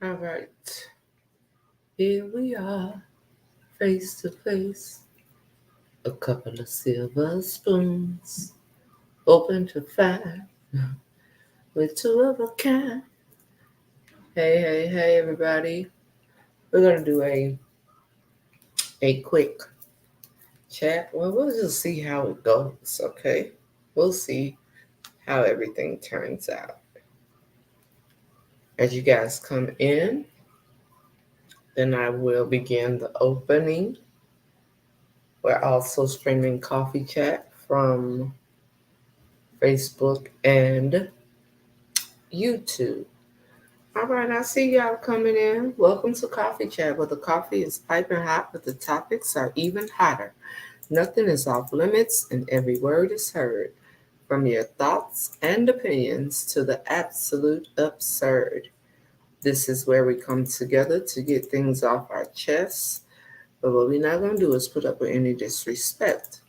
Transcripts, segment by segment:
All right, here we are, face to face. A couple of silver spoons, open to find, with two of a kind. Hey, everybody. We're gonna do a quick chat. Well, we'll just see how it goes. Okay, we'll see how everything turns out. As you guys come in, then I will begin the opening. We're also streaming Coffee Chat from Facebook and YouTube. All right, I see y'all coming in. Welcome to Coffee Chat, where the coffee is piping hot, but the topics are even hotter. Nothing is off limits, and every word is heard. From your thoughts and opinions to the absolute absurd. This is where we come together to get things off our chests. But what we're not going to do is put up with any disrespect.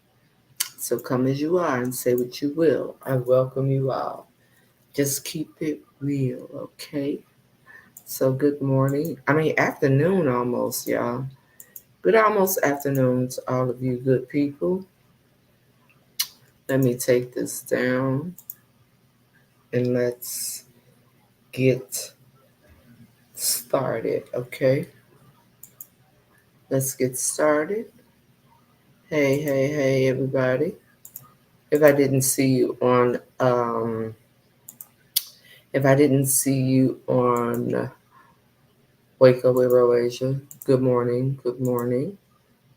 So come as you are and say what you will. I welcome you all. Just keep it real, okay? So good morning. Afternoon almost, y'all. Good almost afternoon to all of you good people. Let me take this down and let's get started, okay? Let's get started. Hey, everybody. If I didn't see you on, Wake Up with Roasia, good morning, good morning.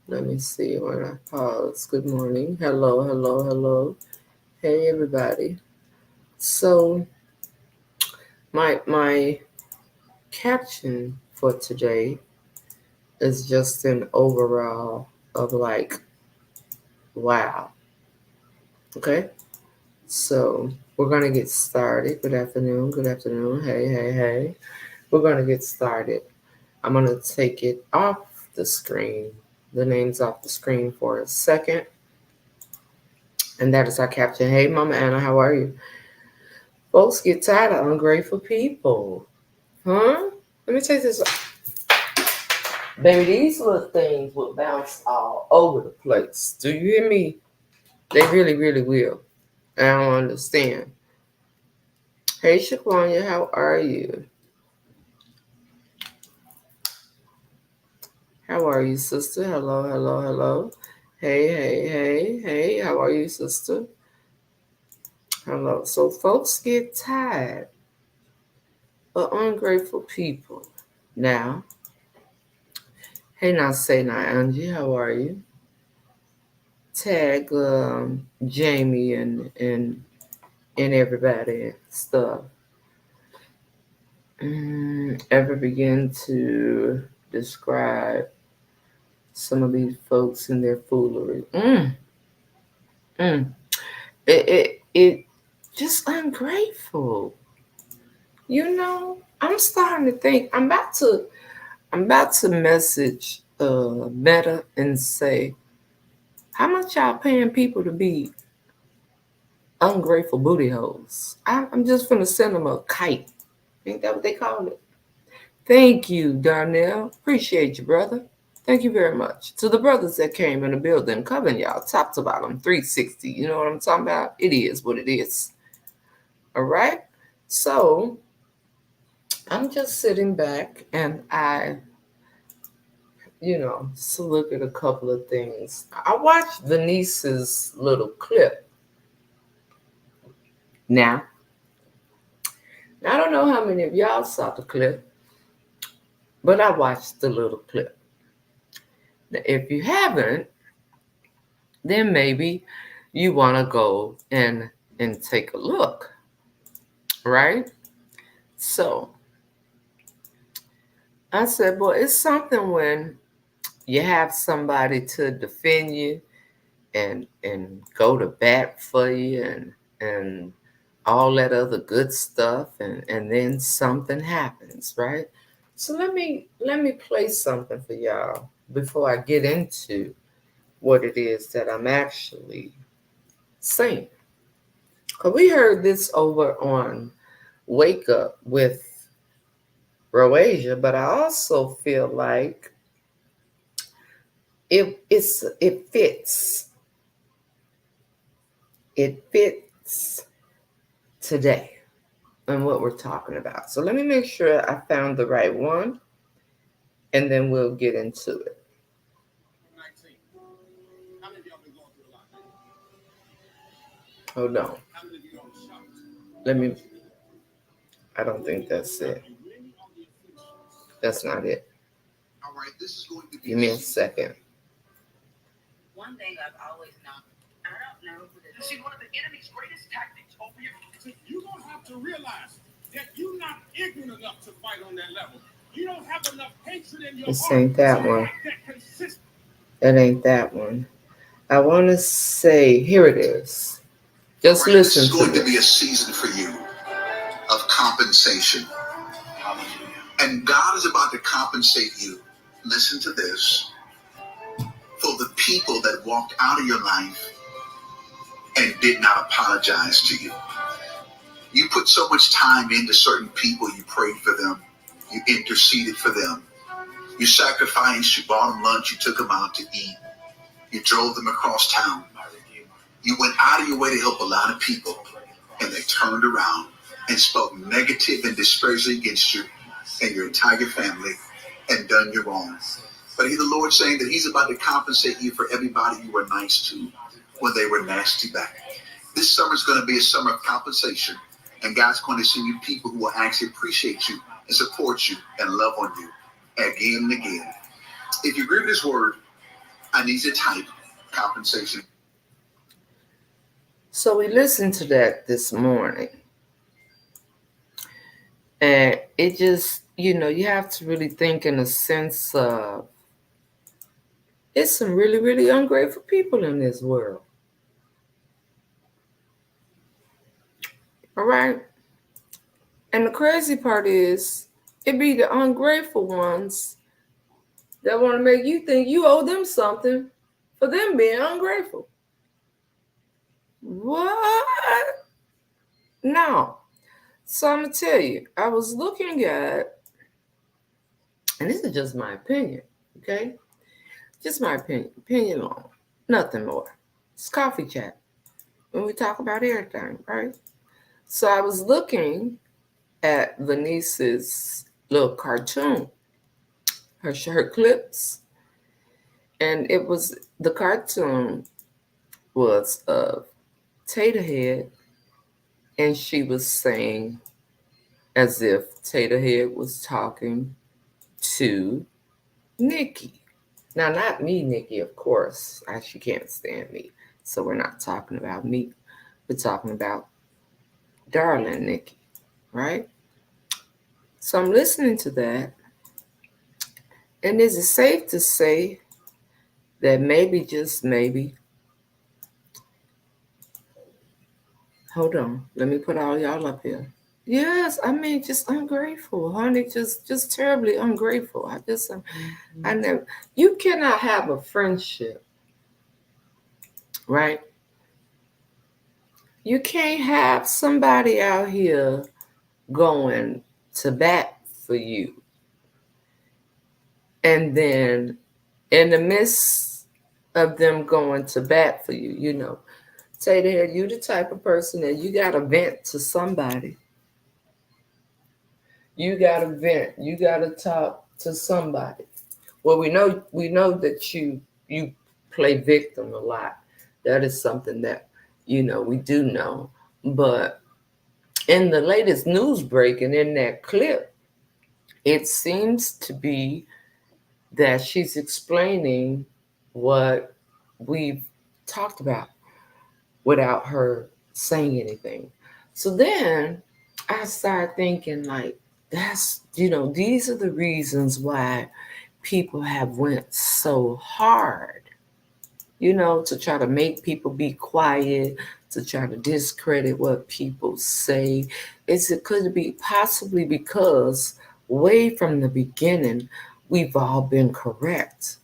Let me see when I pause. Good morning. Hello. Hey, everybody. So, my caption for today is just an overall of like, wow. Okay? So, we're going to get started. Good afternoon. Hey. We're going to get started. I'm going to take it off the screen, the names off the screen for a second. And that is our caption. Hey, Mama Anna, how are you? Folks get tired of ungrateful people. Huh? Let me take this. Baby, these little things will bounce all over the place. Do you hear me? They really will. I don't understand. Hey, Shaquanya, how are you? How are you, sister? Hello. Hey. How are you, sister? Hello. So folks get tired of ungrateful people. Now, hey, now say now, Angie, how are you? Tag Jamie and everybody and stuff. Ever begin to describe some of these folks and their foolery? It just ungrateful. You know, I'm starting to think I'm about to message Meta and say, how much y'all paying people to be ungrateful booty holes? I'm just gonna send them a kite. Ain't that what they call it? Thank you, Darnell. Appreciate you, brother. Thank you very much. To the brothers that came in the building, covering y'all top to bottom, 360. You know what I'm talking about? It is what it is. All right. So I'm just sitting back and just look at a couple of things. I watched Venice's little clip. Now, I don't know how many of y'all saw the clip, but I watched the little clip. Now, if you haven't, then maybe you want to go and take a look, right? So I said, well, it's something when you have somebody to defend you and go to bat for you and all that other good stuff, and then something happens, right? So let me play something for y'all before I get into what it is that I'm actually saying. Because we heard this over on Wake Up with Roasia, but I also feel like it fits. It fits today and what we're talking about. So let me make sure I found the right one, and then we'll get into it. Hold on. Let me. I don't think that's it. That's not it. All right, this is going to be. Give me a second. One thing I've always known, I don't know who this is. See, one of the enemy's greatest tactics over your. You're going to have to realize that you're not ignorant enough to fight on that level. You don't have enough hatred in your heart. This ain't that one. That ain't that one. I want to say, here it is. Just listen to it. This is going to be a season for you of compensation. And God is about to compensate you. Listen to this. For the people that walked out of your life and did not apologize to you. You put so much time into certain people. You prayed for them. You interceded for them. You sacrificed. You bought them lunch. You took them out to eat. You drove them across town. You went out of your way to help a lot of people. And they turned around and spoke negative and disparaging against you and your entire family and done you wrong. But hear the Lord saying that he's about to compensate you for everybody you were nice to when they were nasty back. This summer is going to be a summer of compensation. And God's going to send you people who will actually appreciate you and support you and love on you again and again. If you agree with this word, I need you to type compensation. So we listened to that this morning. And it just, you have to really think in a sense of, it's some really, really ungrateful people in this world. All right? And the crazy part is, it be the ungrateful ones that want to make you think you owe them something for them being ungrateful. What? No. So I'm going to tell you, I was looking at, and this is just my opinion, okay? Just my opinion on nothing more. It's coffee chat when we talk about everything, right? So I was looking at Venice's little cartoon, her clips, and the cartoon was of Taterhead, and she was saying as if Taterhead was talking to Nikki. Now, not me, Nikki, of course. She can't stand me. So we're not talking about me. We're talking about darling Nikki, right? So I'm listening to that. And is it safe to say that maybe, just maybe, hold on, let me put all y'all up here. Yes, I mean, just ungrateful, honey, just terribly ungrateful. I never, you cannot have a friendship, right? You can't have somebody out here going to bat for you. And then in the midst of them going to bat for you, say that you the type of person that you got to vent to somebody. You got to vent. You got to talk to somebody. Well, we know that you play victim a lot. That is something that, we do know. But in the latest news breaking in that clip, it seems to be that she's explaining what we've talked about without her saying anything. So then I started thinking, like, that's, these are the reasons why people have went so hard, to try to make people be quiet, to try to discredit what people say. It could be possibly because way from the beginning, we've all been correct.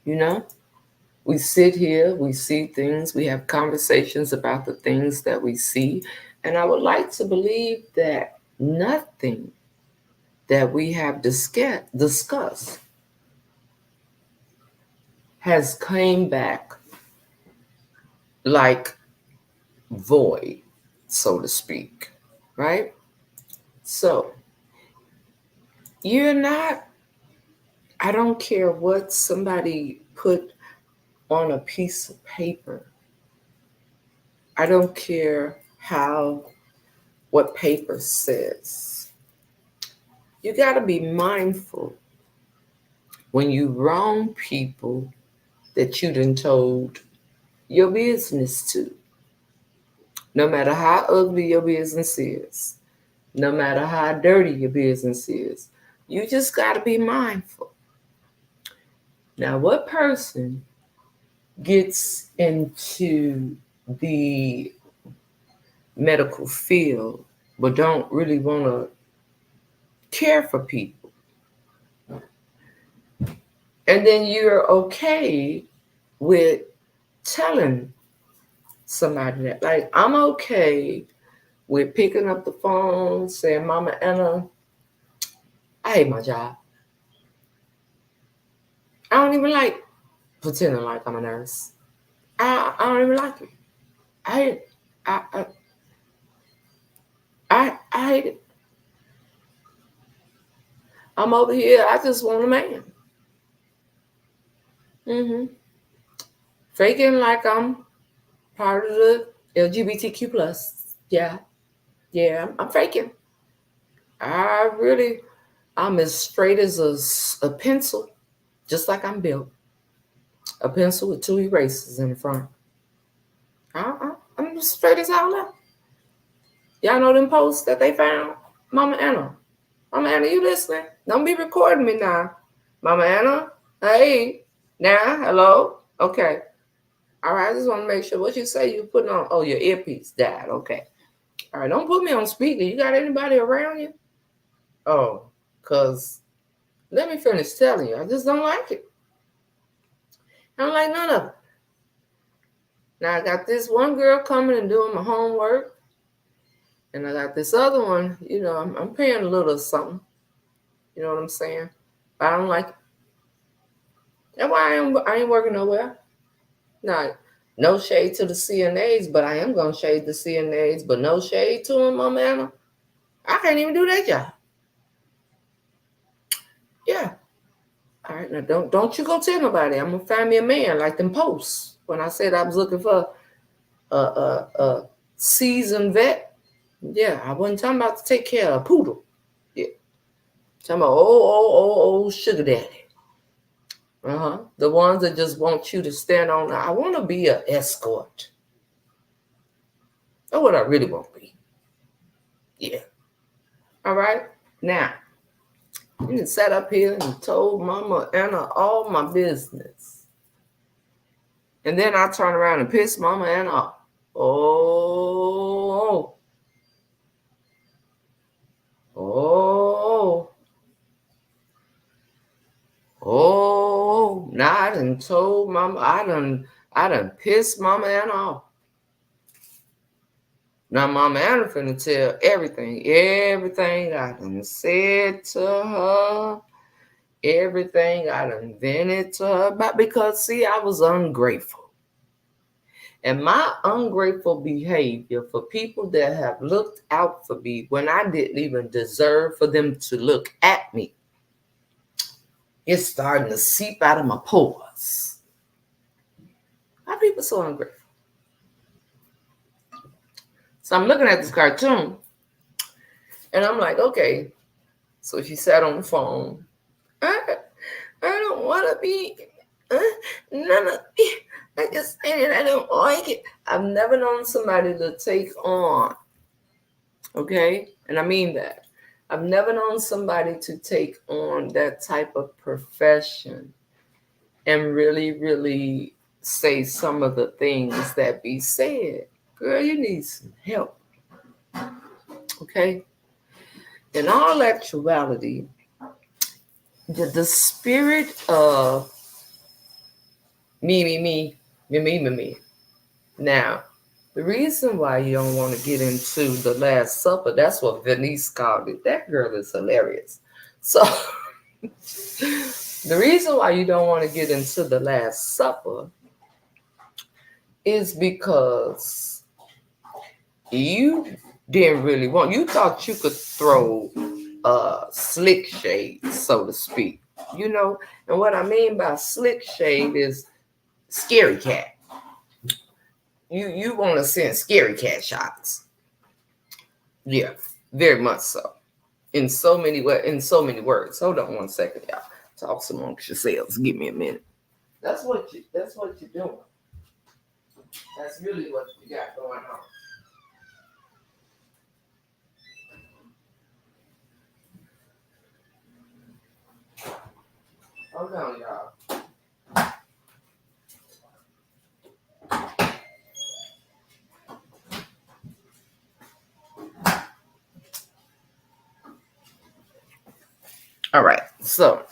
We sit here, we see things, we have conversations about the things that we see. And I would like to believe that nothing that we have discussed has came back like void, so to speak, right? So you're not, I don't care what somebody put on a piece of paper. I don't care what paper says. You got to be mindful when you wrong people that you done told your business to. No matter how ugly your business is, no matter how dirty your business is, you just got to be mindful. Now, what person gets into the medical field but don't really want to care for people? And then you're okay with telling somebody that. Like, I'm okay with picking up the phone, saying, Mama Anna, I hate my job. I don't even like pretending like I'm a nurse. I don't even like it. I I I I hate it. I'm over here. I just want a man. Mm-hmm. Faking like I'm part of the LGBTQ plus. Yeah, yeah. I'm faking. I really, I'm as straight as a pencil, just like I'm built. A pencil with two erasers in the front. I'm just straight as hell up. Y'all know them posts that they found? Mama Anna. Mama Anna, you listening? Don't be recording me now. Mama Anna, hey. Now, hello? Okay. All right, I just want to make sure what you say you putting on. Oh, your earpiece died. Okay. All right, don't put me on speaker. You got anybody around you? Oh, because let me finish telling you. I just don't like it. I don't like none of it. Now, I got this one girl coming and doing my homework. And I got this other one, I'm paying a little something. You know what I'm saying? But I don't like it. That's why I ain't working nowhere. Not no shade to the CNAs, but I am gonna shade the CNAs, but no shade to them, Mama Anna. I can't even do that job. Yeah. All right, now don't you go tell nobody. I'm gonna find me a man like them posts. When I said I was looking for a seasoned vet, yeah, I wasn't talking about to take care of a poodle. Yeah. Talking about old sugar daddy. The ones that just want you to stand on. I want to be an escort. That's what I really want to be. Yeah. All right. Now, you done sat up here and told Mama Anna all my business. And then I turn around and piss Mama Anna off. Oh. Oh. Oh. Now I done told Mama, I done pissed Mama Anna off. Now Mama Anna finna tell everything I done said to her, everything I done vented to her about, because see, I was ungrateful. And my ungrateful behavior for people that have looked out for me when I didn't even deserve for them to look at me, it's starting to seep out of my pores. Why people so ungrateful? So I'm looking at this cartoon and I'm like, okay. So she sat on the phone. I don't want to be none of it. I just said it. I don't like it. I've never known somebody to take on, okay? And I mean that. I've never known somebody to take on that type of profession and really, really say some of the things that be said. Girl, you need some help, okay? In all actuality, the spirit of me. Now, the reason why you don't want to get into the Last Supper, that's what Venice called it. That girl is hilarious. So the reason why you don't want to get into the Last Supper is because you didn't really want, you thought you could throw slick shade, so to speak. You know, and what I mean by slick shade is scary cat. You want to send scary cat shots. Yeah, very much so. In so many words. Hold on one second, y'all. Talk amongst yourselves. Give me a minute. That's what you're doing. That's really what you got going on. Hold on, y'all. All right. So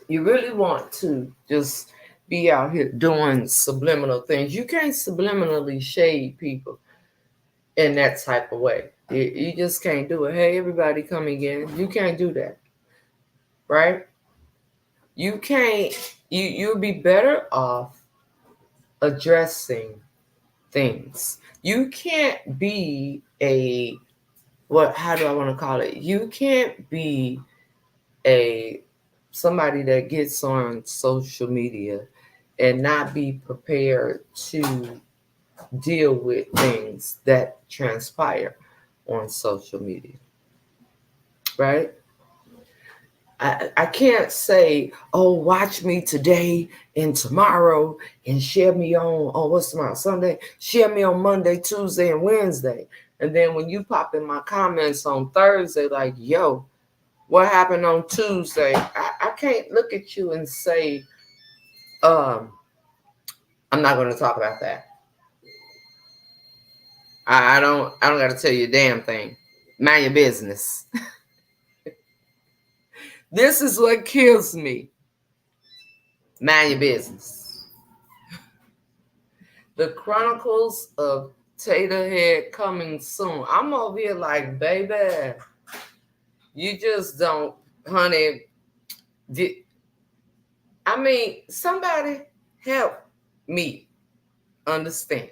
you really want to just be out here doing subliminal things. You can't subliminally shade people in that type of way. You just can't do it. Hey, everybody, come again. You can't do that, right? You can't. You'll be better off addressing things. You can't be a what? How do I want to call it? You can't be a somebody that gets on social media and not be prepared to deal with things that transpire on social media, right? I can't say, oh, watch me today and tomorrow and share me on, oh, what's tomorrow? Sunday? Share me on Monday, Tuesday, and Wednesday. And then when you pop in my comments on Thursday, like, yo, what happened on Tuesday? I can't look at you and say, um, I'm not going to talk about that. I don't got to tell you a damn thing. Mind your business. This is what kills me. Mind your business. The Chronicles of Taterhead coming soon. I'm over here like, baby, you just don't, honey. I mean, somebody help me understand.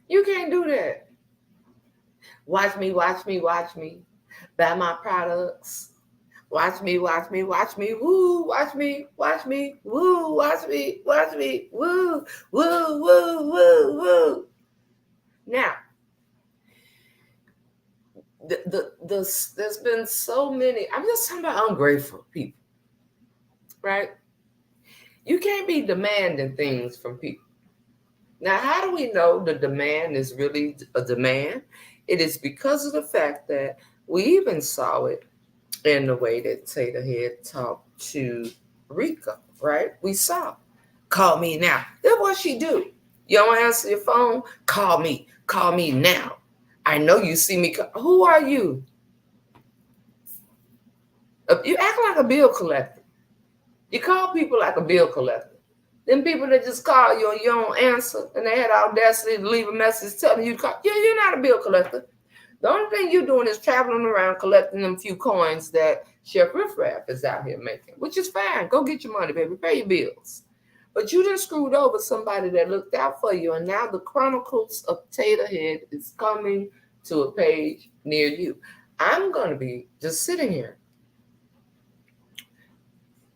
You can't do that. Watch me, watch me, watch me. Buy my products. Watch me, watch me, watch me, woo, watch me, woo, watch me, woo, woo, woo, woo, woo. Now, there's been so many, I'm just talking about ungrateful people, right? You can't be demanding things from people. Now, how do we know the demand is really a demand? It is because of the fact that we even saw it in the way that Taterhead talked to Rico, right? We saw. Call me now. That's what she do. You don't answer your phone? Call me. Call me now. I know you see me. Who are you? You act like a bill collector. You call people like a bill collector. Them people that just call you and you don't answer, and they had audacity to leave a message telling you to call. Yeah, you're not a bill collector. The only thing you're doing is traveling around collecting them few coins that Chef Riff Raff is out here making, which is fine. Go get your money, baby. Pay your bills. But you just screwed over somebody that looked out for you, and now the Chronicles of Taterhead is coming to a page near you. I'm going to be just sitting here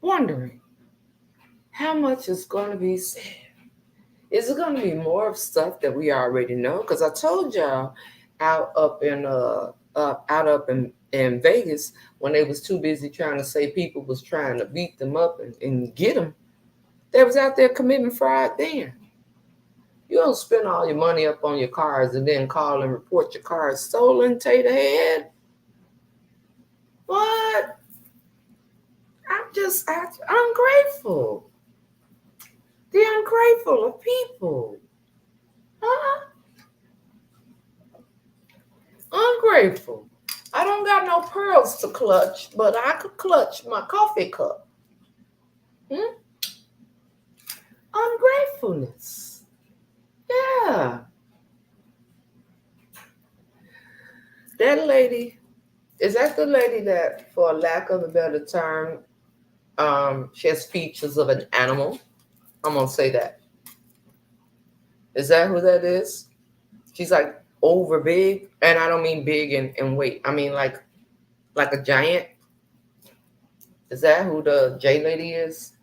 wondering how much is going to be said. Is it going to be more of stuff that we already know? Because I told y'all out up in Vegas when they was too busy trying to say people was trying to beat them up and get them. They was out there committing fraud then. You don't spend all your money up on your cars and then call and report your car stolen, Taterhead. What? I'm ungrateful. The ungrateful of people. Huh? Ungrateful. I don't got no pearls to clutch, but I could clutch my coffee cup. Ungratefulness. Yeah. That lady Is that the lady that, for lack of a better term, she has features of an animal? I'm gonna say that. Is that who that is? She's like over big, and I don't mean big in weight. I mean like a giant. Is that who the J lady is?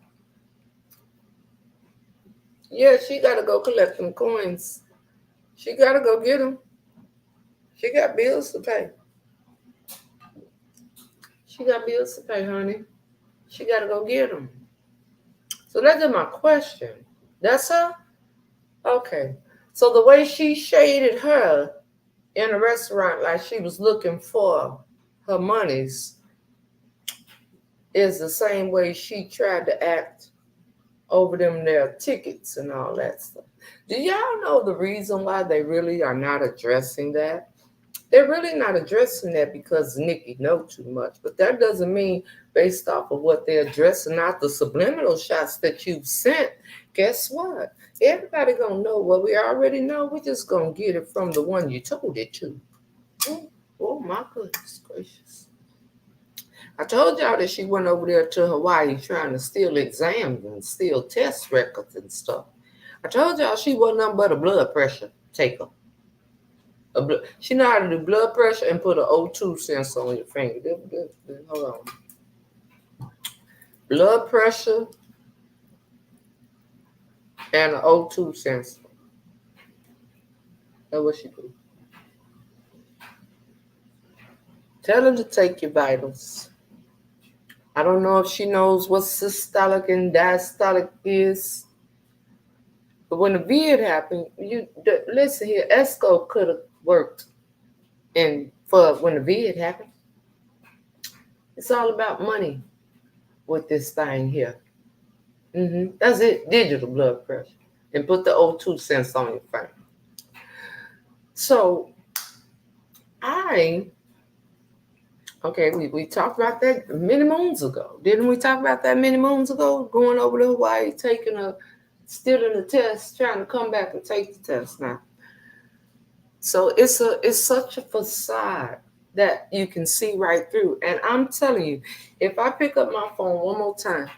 Yeah, she gotta go collect them coins. She gotta go get them. She got bills to pay. She got bills to pay, honey. She gotta go get them. So that's just my question. That's her? Okay. So the way she shaded her in a restaurant like she was looking for her monies is the same way she tried to act over them their tickets and all that stuff. Do y'all know the reason why they really are not addressing that? They're really not addressing that because Nikki know too much, but that doesn't mean based off of what they're addressing, not the subliminal shots that you've sent. Guess what? Everybody gonna know what we already know. We're just gonna get it from the one you told it to. Oh my goodness gracious! I told y'all that she went over there to Hawaii trying to steal exams and steal test records and stuff. I told y'all she wasn't nothing but a blood pressure taker. She know how to do blood pressure and put an O2 sensor on your finger. Hold on. Blood pressure and an O2 sensor. That's what she do. Tell her to take your vitals. I don't know if she knows what systolic and diastolic is. But when the vid happened, listen here, ESCO could have worked and for when the vid happened. It's all about money with this thing here. That's it. Digital blood pressure. And put the O2 sensor on your finger. So we talked about that many moons ago. Didn't we talk about that many moons ago? Going over to Hawaii, stealing the test, trying to come back and take the test now. So it's such a facade that you can see right through. And I'm telling you, if I pick up my phone one more time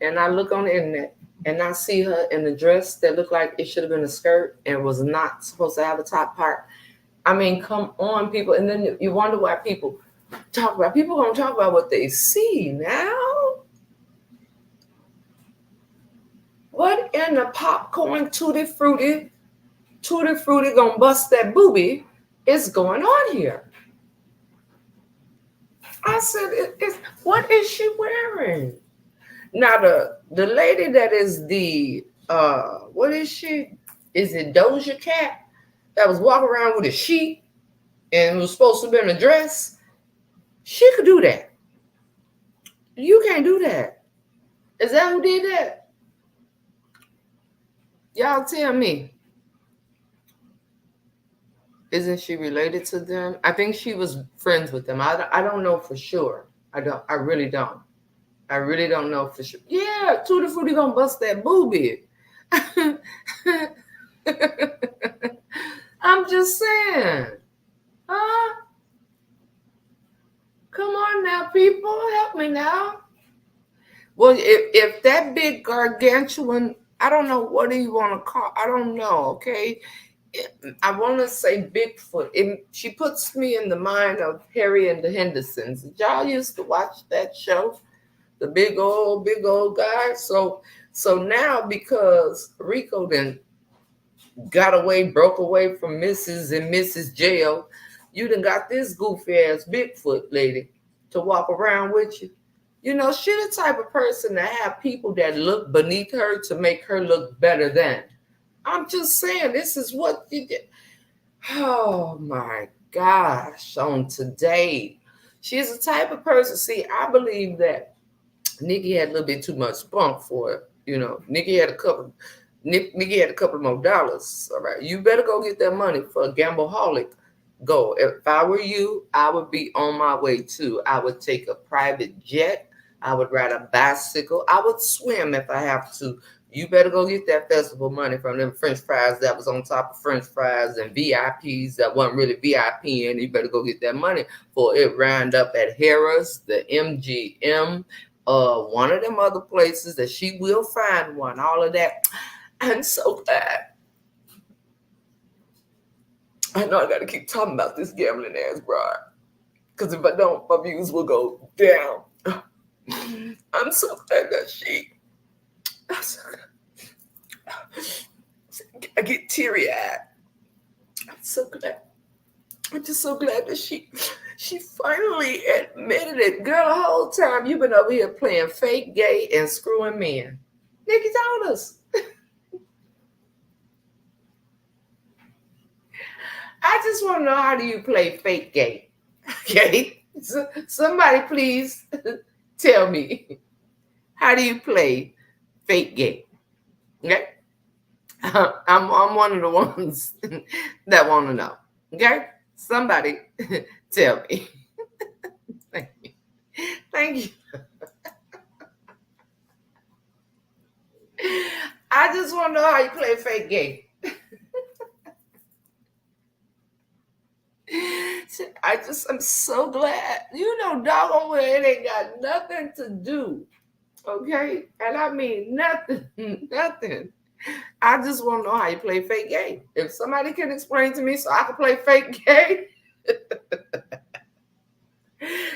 and I look on the internet and I see her in a dress that looked like it should have been a skirt and was not supposed to have a top part. I mean, come on, people. And then you wonder why people gonna talk about what they see now. What in the popcorn tutti frutti gonna bust that booby is going on here? I said, what is she wearing? Now the lady that is the what is she? Is it Doja Cat that was walking around with a sheet and was supposed to be in a dress? She could do that. You can't do that. Is that who did that? Y'all tell me. Isn't she related to them? I think she was friends with them. I don't know for sure. I really don't. I really don't know for sure. Yeah, Tutti Frutti gonna bust that boobie. I'm just saying. Huh? Come on now, people. Help me now. Well, if that big gargantuan, I don't know, what do you want to call? I don't know, okay? I want to say Bigfoot. She puts me in the mind of Harry and the Hendersons. Y'all used to watch that show, the big old guy. So now because Rico then broke away from Mrs. and Mrs. Jail, you done got this goofy ass Bigfoot lady to walk around with you. You know, she the type of person to have people that look beneath her to make her look better than. I'm just saying, this is what you did. Oh my gosh, on today. She's the type of person, see, I believe that Nikki had a little bit too much spunk for it. You know, Nikki had a couple more dollars. All right, you better go get that money for a gambleaholic. Go. If I were you, I would be on my way too. I would take a private jet. I would ride a bicycle. I would swim if I have to You better go get that festival money from them French fries that was on top of French fries and VIPs that wasn't really VIP, and you better go get that money for it round up at Harris, the MGM, one of them other places that she will find one, all of that. I'm so glad. I know I gotta keep talking about this gambling ass broad. Because if I don't, my views will go down. I'm so glad that I get teary eyed. I'm so glad. I'm just so glad that she finally admitted it. Girl, the whole time you've been over here playing fake gay and screwing men. Nikki told us. I just want to know, how do you play fake gay? Okay? So, somebody please tell me, how do you play fake gay? Okay? I'm one of the ones that want to know. Okay? Somebody tell me. Thank you. Thank you. I just want to know how you play fake gay. I'm so glad. You know, doggone well, it ain't got nothing to do. Okay? And I mean nothing. Nothing. I just want to know how you play fake gay. If somebody can explain to me so I can play fake gay,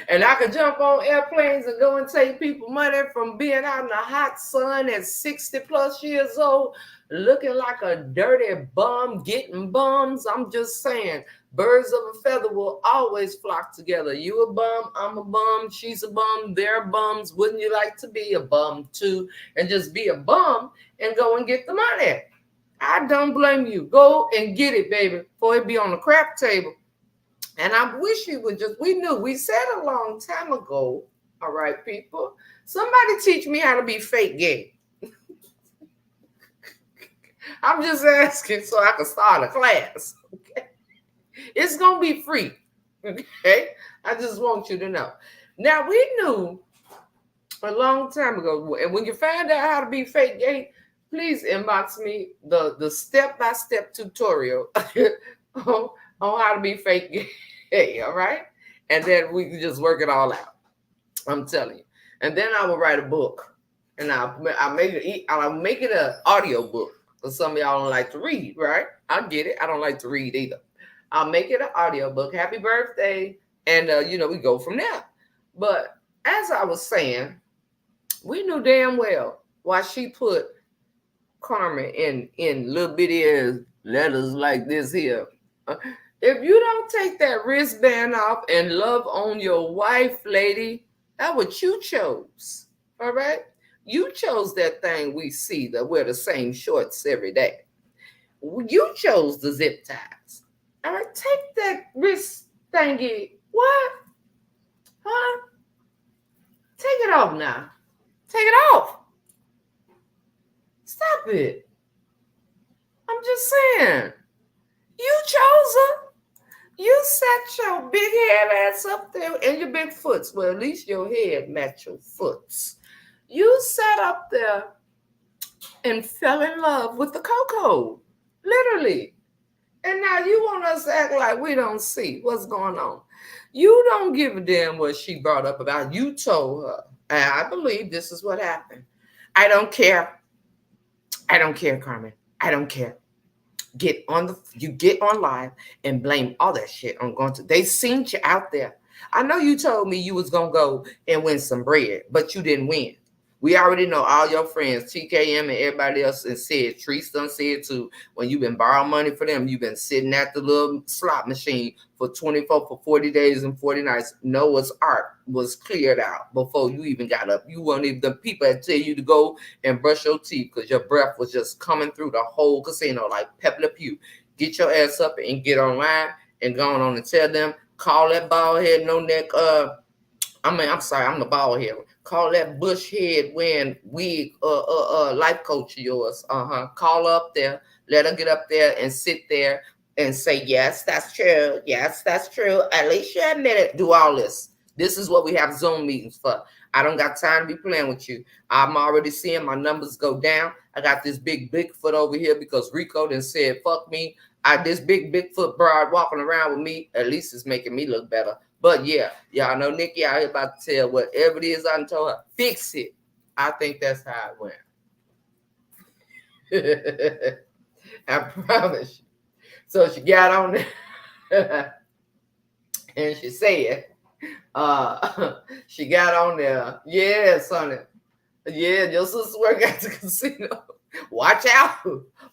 and I could jump on airplanes and go and take people money from being out in the hot sun at 60 plus years old, looking like a dirty bum, getting bums. I'm just saying, birds of a feather will always flock together. You a bum, I'm a bum, she's a bum, they're bums. Wouldn't you like to be a bum too? And just be a bum and go and get the money. I don't blame you. Go and get it, baby, before it be on the crap table. And I wish you would we said a long time ago, all right, people, somebody teach me how to be fake gay. I'm just asking so I can start a class, okay? It's going to be free, okay? I just want you to know. Now, we knew a long time ago, and when you find out how to be fake gay, please inbox me the step-by-step tutorial on how to be fake gay. Hey, all right? And then we can just work it all out. I'm telling you. And then I will write a book. And I'll make it an audio book. Because some of y'all don't like to read, right? I get it. I don't like to read either. I'll make it an audio book. Happy birthday. And, we go from there. But as I was saying, we knew damn well why she put Carmen in little bitty letters like this here. If you don't take that wristband off and love on your wife, lady, that's what you chose. All right? You chose that thing we see that wear the same shorts every day. You chose the zip ties. All right? Take that wrist thingy. What? Huh? Take it off now. Take it off. Stop it. I'm just saying. You chose her. You set your big head ass up there and your big foots. Well, at least your head matched your foots. You sat up there and fell in love with the cocoa. Literally. And now you want us to act like we don't see what's going on. You don't give a damn what she brought up about. You told her. And I believe this is what happened. I don't care. I don't care, Carmen. I don't care. You get on live and blame all that shit on going to. They seen you out there. I know you told me you was gonna go and win some bread, but you didn't win. We already know all your friends, TKM and everybody else, and said, Treese done said too, when you've been borrowing money for them, you've been sitting at the little slot machine for 40 days and 40 nights. Noah's Ark was cleared out before you even got up. You weren't even the people that tell you to go and brush your teeth because your breath was just coming through the whole casino like Pepe Le Pew. Get your ass up and get online and go on and tell them, call that bald head, no neck, I'm sorry, I'm the bald head. Call that bush head wearing wig life coach of yours. Call up there. Let her get up there and sit there and say, yes, that's true. Yes, that's true. At least you admit it. Do all this. This is what we have Zoom meetings for. I don't got time to be playing with you. I'm already seeing my numbers go down. I got this big Bigfoot over here because Rico done said, fuck me. This big Bigfoot broad walking around with me, at least it's making me look better. But yeah, y'all know Nikki out here about to tell whatever it is I told her, fix it. I think that's how it went. I promise you. So she got on there and she said, she got on there. Yeah, sonny. Yeah, your sister work at the casino. Watch out.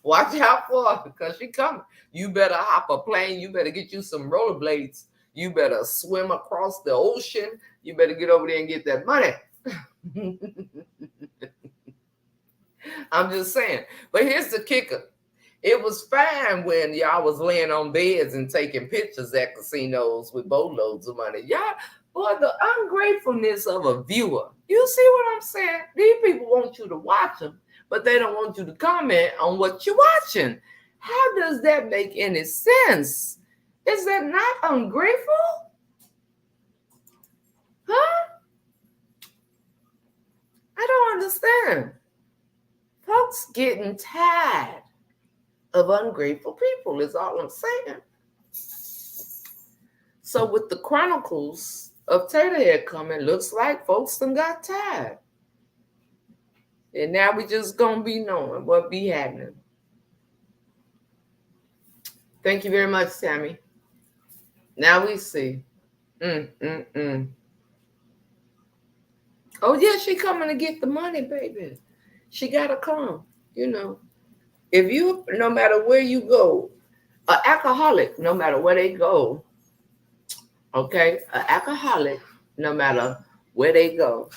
Watch out for her because she coming. You better hop a plane. You better get you some rollerblades. You better swim across the ocean. You better get over there and get that money. I'm just saying. But here's the kicker. It was fine when y'all was laying on beds and taking pictures at casinos with boatloads of money. Y'all, boy, the ungratefulness of a viewer. You see what I'm saying? These people want you to watch them, but they don't want you to comment on what you're watching. How does that make any sense? Is that not ungrateful? Huh? I don't understand. Folks getting tired of ungrateful people is all I'm saying. So with the Chronicles of Taterhead coming, looks like folks done got tired. And now we just gonna be knowing what be happening. Thank you very much, Tammy. Now we see. Oh yeah, she coming to get the money, baby. She gotta come, you know. If you, no matter where you go, an alcoholic, no matter where they go, okay, an alcoholic, no matter where they go,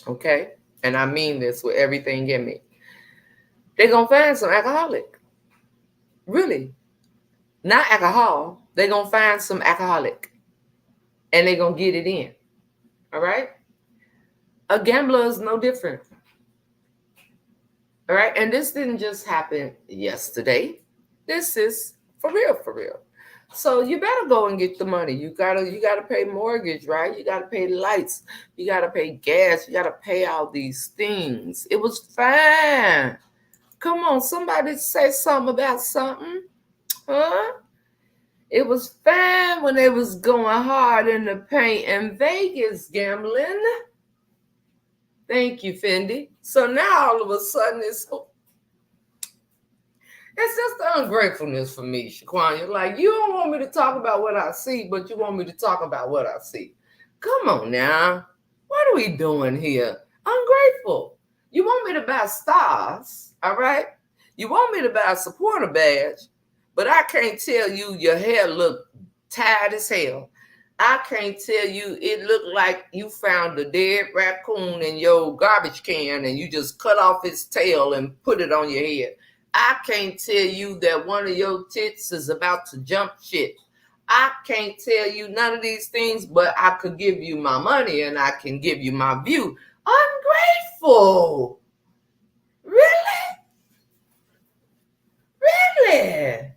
okay, and I mean this with everything in me, they're going to find some alcoholic. Really. Not alcohol. They're going to find some alcoholic. And they're going to get it in. All right? A gambler is no different. All right? And this didn't just happen yesterday. This is for real, for real. So you better go and get the money. You gotta pay mortgage, right? You gotta pay lights. You gotta pay gas. You gotta pay all these things. It was fine. Come on, somebody say something about something, huh? It was fine when they was going hard in the paint in Vegas gambling. Thank you, Fendi. So now all of a sudden it's just the ungratefulness for me, Shaquania. Like, you don't want me to talk about what I see, but you want me to talk about what I see. Come on now. What are we doing here? Ungrateful. You want me to buy stars, all right? You want me to buy a supporter badge, but I can't tell you your hair look tired as hell. I can't tell you it looked like you found a dead raccoon in your garbage can and you just cut off its tail and put it on your head. I can't tell you that one of your tits is about to jump shit. I can't tell you none of these things, but I could give you my money and I can give you my view. Ungrateful. Really? Really?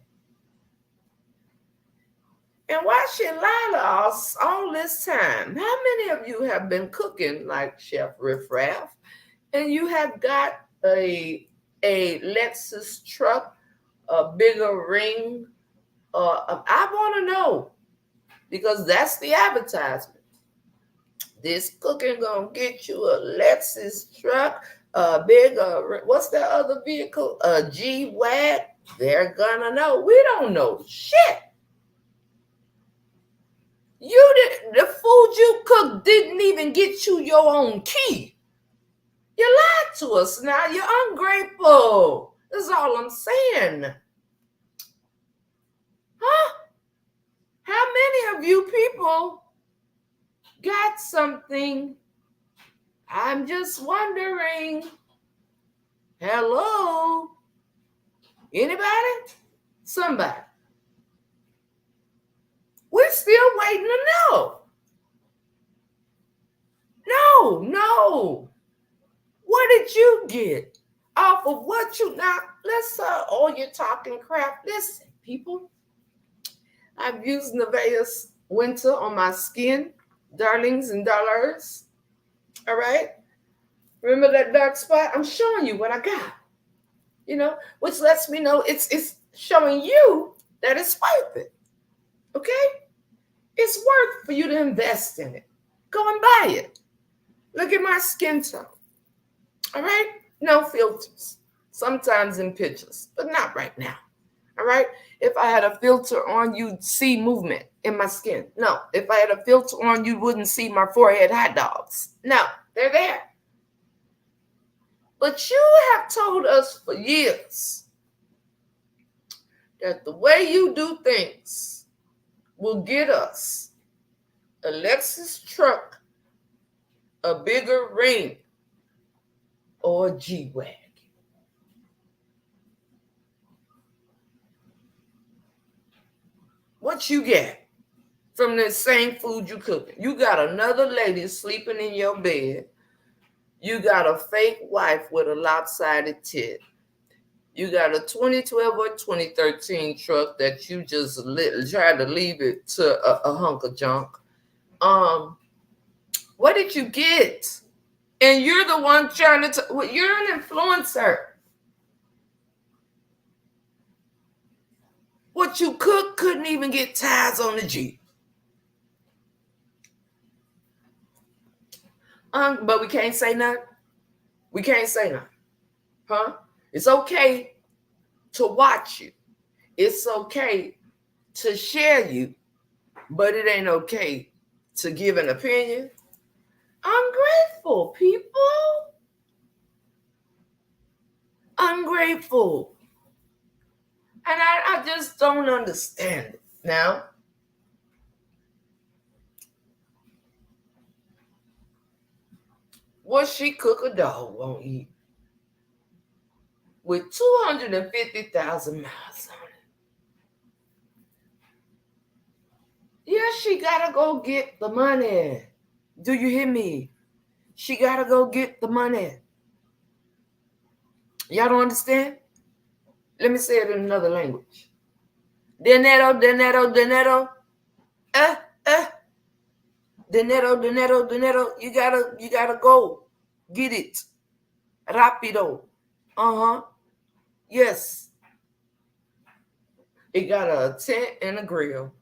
And why she lie to us all this time? How many of you have been cooking like Chef Riff Raff and you have got a Lexus truck, a bigger ring? I want to know, because that's the advertisement. This cooking gonna get you a Lexus truck, a bigger, what's that other vehicle? A G-Wag. They're gonna know. We don't know shit. The food you cooked didn't even get you your own key. You lied to us now. You're ungrateful. That's all I'm saying. Huh? How many of you people got something? I'm just wondering. Hello? Anybody? Somebody. We're still waiting to know. No. What did you get off of what you now? Let's you're talking crap. Listen, people. I've used Nevaeh's winter on my skin, darlings and dollars. All right? Remember that dark spot? I'm showing you what I got. Which lets me know it's showing you that it's worth it. Okay? It's worth for you to invest in it. Go and buy it. Look at my skin tone. All right? No filters. Sometimes in pictures, but not right now. All right? If I had a filter on, you'd see movement in my skin. No. If I had a filter on, you wouldn't see my forehead hot dogs. No, they're there. But you have told us for years that the way you do things will get us a Lexus truck, a bigger ring, or a G-Wagon. What you get from the same food you cooking? You got another lady sleeping in your bed. You got a fake wife with a lopsided tit. You got a 2012 or 2013 truck that you just tried to leave it to a hunk of junk. What did you get? And you're the one trying to, you're an influencer. What you cook couldn't even get tires on the Jeep. But we can't say nothing. We can't say nothing. Huh? It's okay to watch you. It's okay to share you, but it ain't okay to give an opinion. Ungrateful people. Ungrateful. And I just don't understand it. Now, what she cook a dog won't eat with 250,000 miles on it. Yeah, she gotta go get the money. Do you hear me? She gotta go get the money. Y'all don't understand? Let me say it in another language. Dinero, dinero, dinero. Eh, eh. Dinero, dinero, dinero. You gotta go. Get it. Rapido. Uh-huh. Yes. It got a tent and a grill.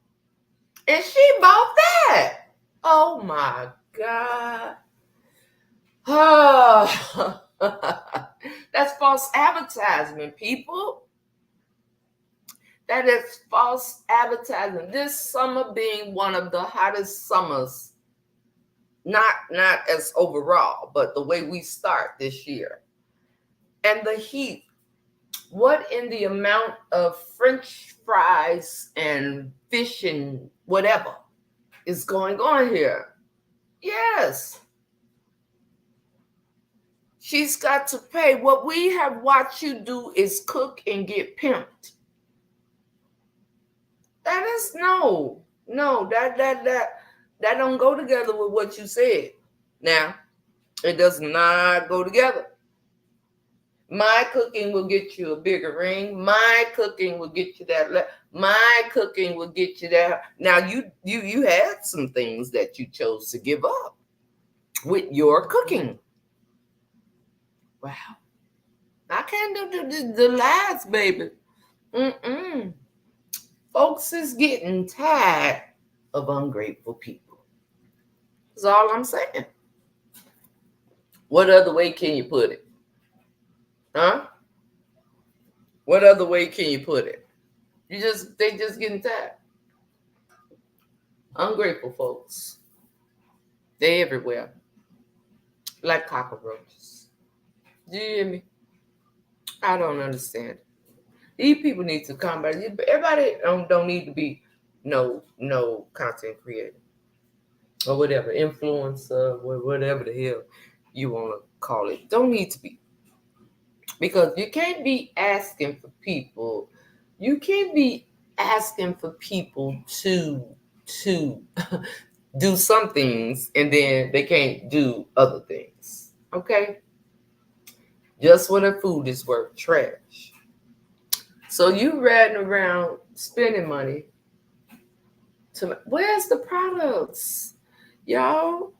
And she bought that. Oh my God. Oh. That's false advertisement, people. That is false advertising. This summer being one of the hottest summers, not as overall, but the way we start this year. And the heat, what in the amount of French fries and fish and whatever is going on here? Yes. She's got to pay. What we have watched you do is cook and get pimped. That is no, that don't go together with what you said. Now, it does not go together. My cooking will get you a bigger ring. My cooking will get you that. My cooking will get you that. Now, you had some things that you chose to give up with your cooking. Wow. I can't do the lies, baby. Folks is getting tired of ungrateful people. That's all I'm saying. What other way can you put it? Huh? What other way can you put it? They just getting tired. Ungrateful folks. They everywhere. Like cockroaches. Do you hear me? I don't understand. These people need to come back. Everybody don't need to be no content creator or whatever, influencer, whatever the hell you want to call it. Don't need to be. Because you can't be asking for people. You can't be asking for people to do some things and then they can't do other things. Okay? Just what their food is worth, trash. So you riding around spending money Where's the products, y'all?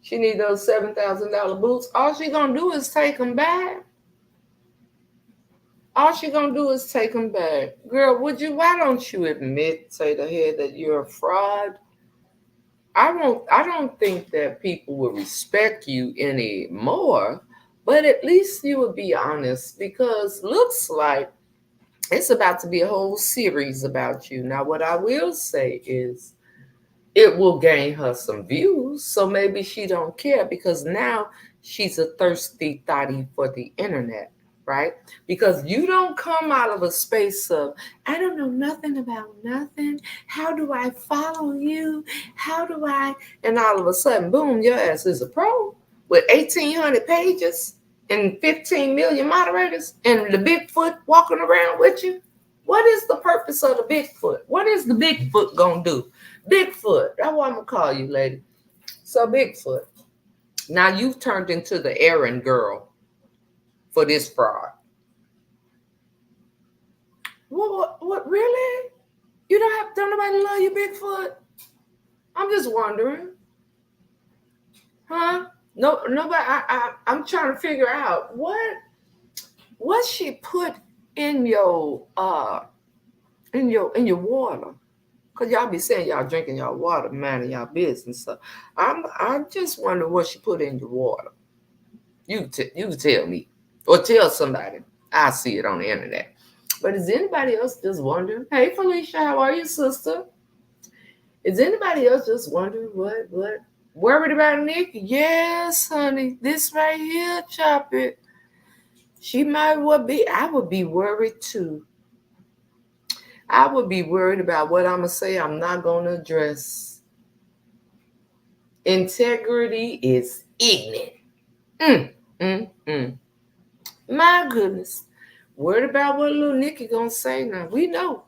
She need those $7,000 boots. All she gonna do is take them back. All she gonna do is take them back. Girl, why don't you admit, say to her that you're a fraud? I don't think that people will respect you anymore, but at least you would be honest because looks like it's about to be a whole series about you. Now, what I will say is it will gain her some views, so maybe she don't care because now she's a thirsty thotty for the internet, right? Because you don't come out of a space of I don't know nothing about nothing. How do I follow you? How do I? And all of a sudden, boom, your ass is a pro with 1,800 pages and 15 million moderators and the Bigfoot walking around with you. What is the purpose of the Bigfoot? What is the Bigfoot gonna do? Bigfoot, that's what I'm gonna call you, lady. So Bigfoot, now you've turned into the errand girl for this fraud. What really? You don't nobody love you, Bigfoot? I'm just wondering. Huh? No, nobody. I'm trying to figure out what she put in your water. Cause y'all be saying y'all drinking y'all water, minding y'all business. So I'm just wondering what she put in your water. You can tell me, or tell somebody. I see it on the internet. But is anybody else just wondering? Hey, Felicia, how are you, sister? Is anybody else just wondering what worried about Nikki? Yes, honey, this right here, chop it. She might well be. I would be worried too. I would be worried about what I'm gonna say. I'm not gonna address. Integrity is ignorant. Mm, mm, mm. My goodness. Worried about what little Nikki gonna say now. We know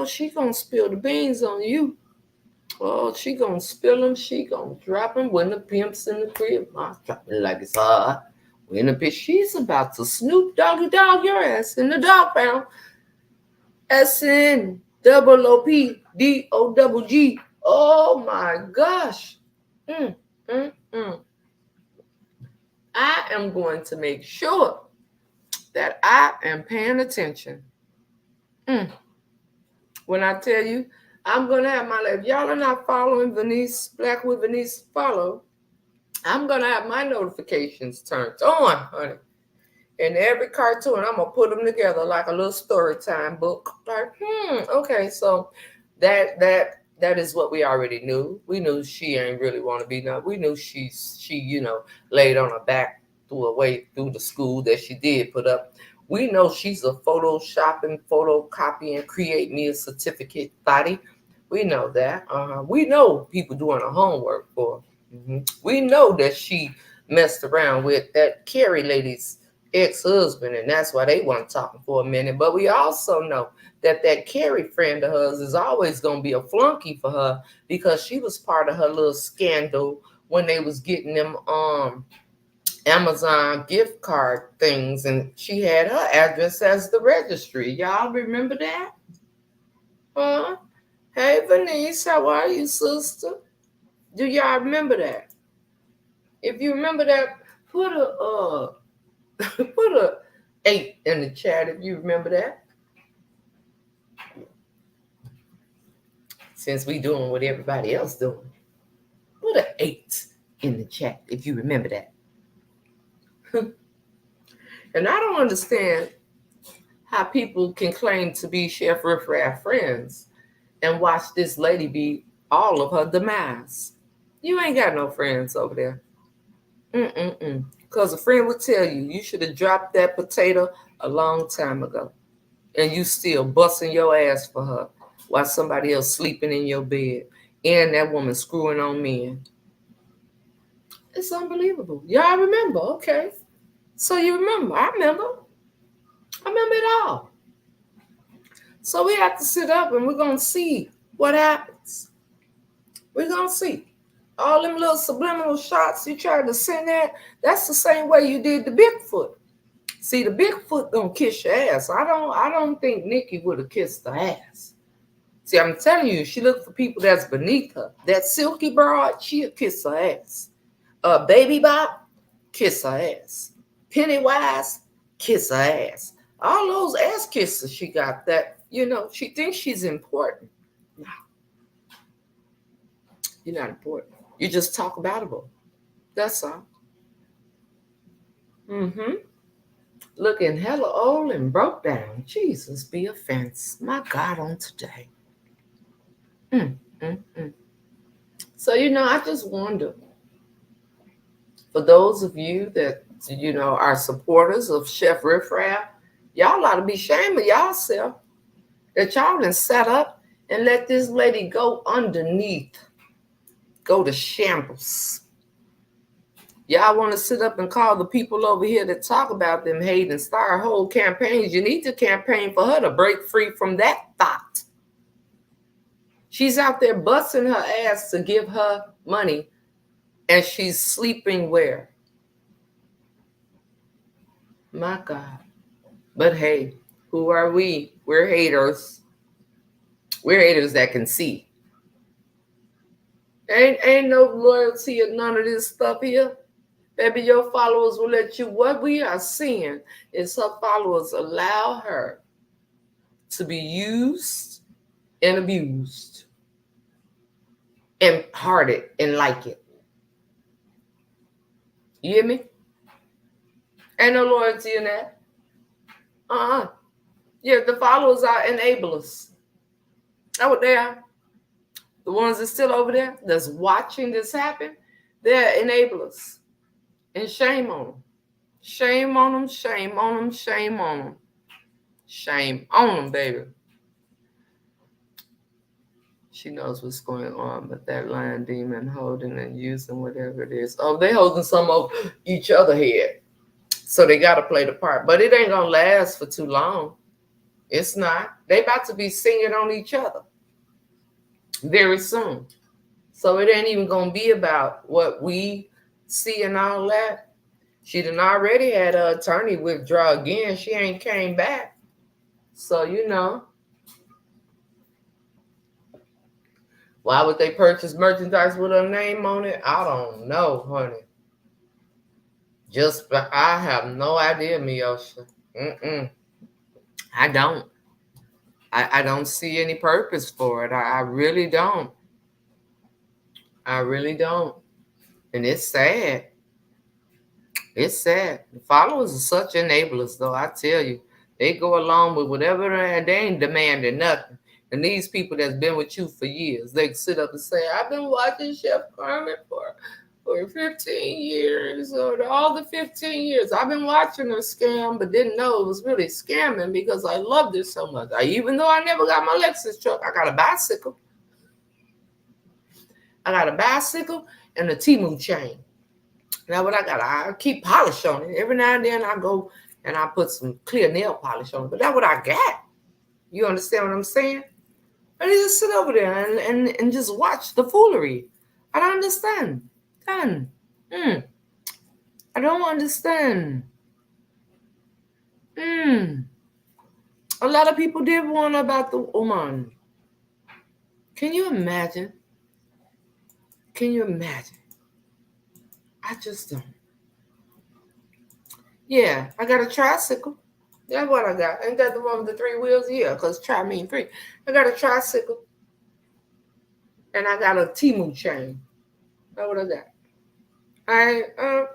she gonna spill the beans on you. Oh, she gonna spill them. She gonna drop them when the pimp's in the crib. I drop it like it's hot. When the bitch, she's about to snoop doggy dog your ass in the dog pound. SNOOPDOGG. Oh my gosh. Mm, mm, mm. I am going to make sure that I am paying attention. Mm. When I tell you, I'm going to have my life. Y'all are not following Venice, Black with Venice, follow. I'm going to have my notifications turned on, honey. And every cartoon, I'm going to put them together like a little story time book. Like, okay, so that is what we already knew. We knew she ain't really want to be now. We knew she laid on her back through the school that she did put up. We know she's a photoshopping, photocopying, create me a certificate thotty. We know that. We know people doing her homework for her. We know that she messed around with that Carrie lady's ex-husband, and that's why they weren't talking for a minute. But we also know that Carrie friend of hers is always going to be a flunky for her because she was part of her little scandal when they was getting them Amazon gift card things, and she had her address as the registry. Y'all remember that? Huh? Hey, Venice, how are you, sister? Do y'all remember that? If you remember that, put a 8 in the chat if you remember that. Since we doing what everybody else doing, put an 8 in the chat if you remember that. And I don't understand how people can claim to be Chef Riff Raff friends and watch this lady be all of her demise. You ain't got no friends over there. Because a friend would tell you should have dropped that potato a long time ago. And you still busting your ass for her while somebody else sleeping in your bed and that woman screwing on men. It's unbelievable. Y'all remember, okay. So you remember. I remember it all. So we have to sit up and we're going to see what happens. We're going to see. All them little subliminal shots you tried to send at, that's the same way you did the Bigfoot. See, the Bigfoot gonna kiss your ass. I don't think Nikki would have kissed the ass. See, I'm telling you, she looked for people that's beneath her. That Silky Broad, she'll kiss her ass. Baby Bop, kiss her ass. Pennywise, kiss her ass. All those ass kisses she got that, she thinks she's important. No, you're not important. You just talk about it. That's all. Mm-hmm. Looking hella old and broke down. Jesus be a fence. My God, on today. Mm, mm, mm. So, I just wonder, for those of you that, are supporters of Chef Riff Raff, y'all ought to be ashamed of y'allself that y'all done set up and let this lady go underneath, go to shambles. Y'all want to sit up and call the people over here that talk about them hate and start whole campaigns. You need to campaign for her to break free from that thought. She's out there busting her ass to give her money, and she's sleeping where? My God. But hey, who are we? We're haters. We're haters that can see. Ain't no loyalty or none of this stuff here. Baby, your followers will let you. What we are seeing is her followers allow her to be used and abused and hearted and like it. You hear me? Ain't no loyalty in that. Yeah, the followers are enablers. That's what they are. The ones that's still over there that's watching this happen, they're enablers. And shame on them. Shame on them, shame on them, shame on them. Shame on them, baby. She knows what's going on, but that lion demon holding and using whatever it is. Oh, they holding some of each other head. So they got to play the part. But it ain't going to last for too long. It's not. They about to be singing on each other very soon. So it ain't even going to be about what we see and all that. She done already had her attorney withdraw again. She ain't came back. So, why would they purchase merchandise with her name on it? I don't know, honey. I have no idea, Miosha. I don't. I don't see any purpose for it. I really don't. I really don't. And it's sad. It's sad. The followers are such enablers, though, I tell you. They go along with whatever, and they ain't demanding nothing. And these people that's been with you for years, they sit up and say, I've been watching Chef Carmen for 15 years, or all the 15 years. I've been watching her scam, but didn't know it was really scamming because I loved it so much. Even though I never got my Lexus truck, I got a bicycle. I got a bicycle and a Temu chain. Now what I got, I keep polish on it. Every now and then I go and I put some clear nail polish on it. But that's what I got. You understand what I'm saying? I just sit over there and just watch the foolery. I don't understand. I don't understand. A lot of people did warn about the woman. Can you imagine? Can you imagine? I just don't. Yeah, I got a tricycle. That's what I got. Ain't that the one with the 3 wheels? Yeah, because try mean 3. I got a tricycle. And I got a Temu chain. That's what I got. All right.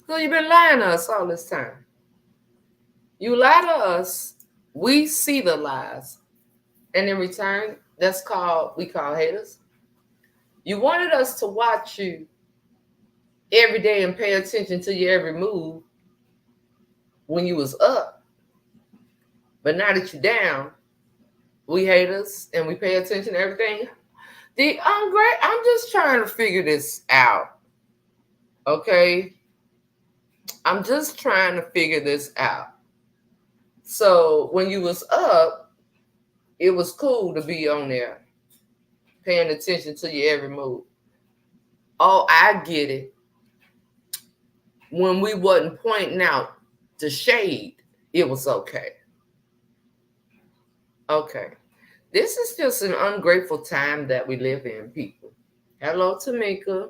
So you've been lying to us all this time. You lie to us. We see the lies. And in return, we call haters. You wanted us to watch you every day and pay attention to your every move when you was up. But now that you're down, we hate us and we pay attention to everything. I'm just trying to figure this out. Okay? I'm just trying to figure this out. So when you was up, it was cool to be on there, paying attention to your every move. Oh, I get it. when we wasn't pointing out the shade, it was okay. Okay. This is just an ungrateful time that we live in, people. Hello, Tamika.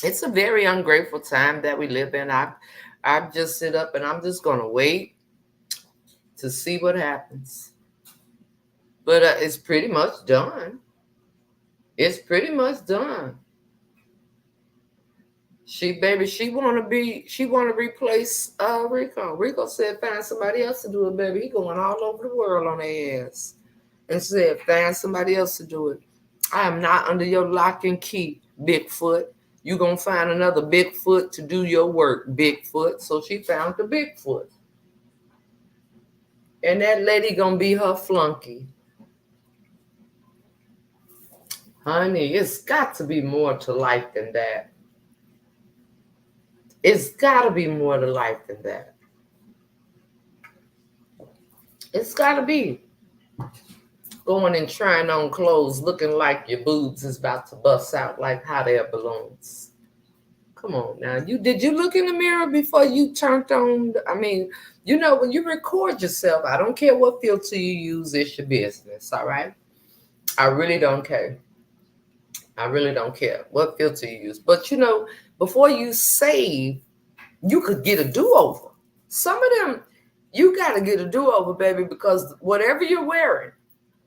It's a very ungrateful time that we live in. I've just sit up and I'm just gonna wait to see what happens. But it's pretty much done. It's pretty much done. She wanna replace Rico. Rico said find somebody else to do it, baby. He going all over the world on their ass. And said find somebody else to do it. I am not under your lock and key, Bigfoot. You gonna find another Bigfoot to do your work, Bigfoot. So she found the Bigfoot. And that lady gonna be her flunky. Honey, it's got to be more to life than that. It's gotta be more to life than that. It's gotta be. Going and trying on clothes looking like your boobs is about to bust out like hot air balloons. Come on now. Did you look in the mirror before you turned on? When you record yourself, I don't care what filter you use, it's your business, all right? I really don't care. I really don't care what filter you use. But before you save, you could get a do-over. Some of them, you got to get a do-over, baby, because whatever you're wearing,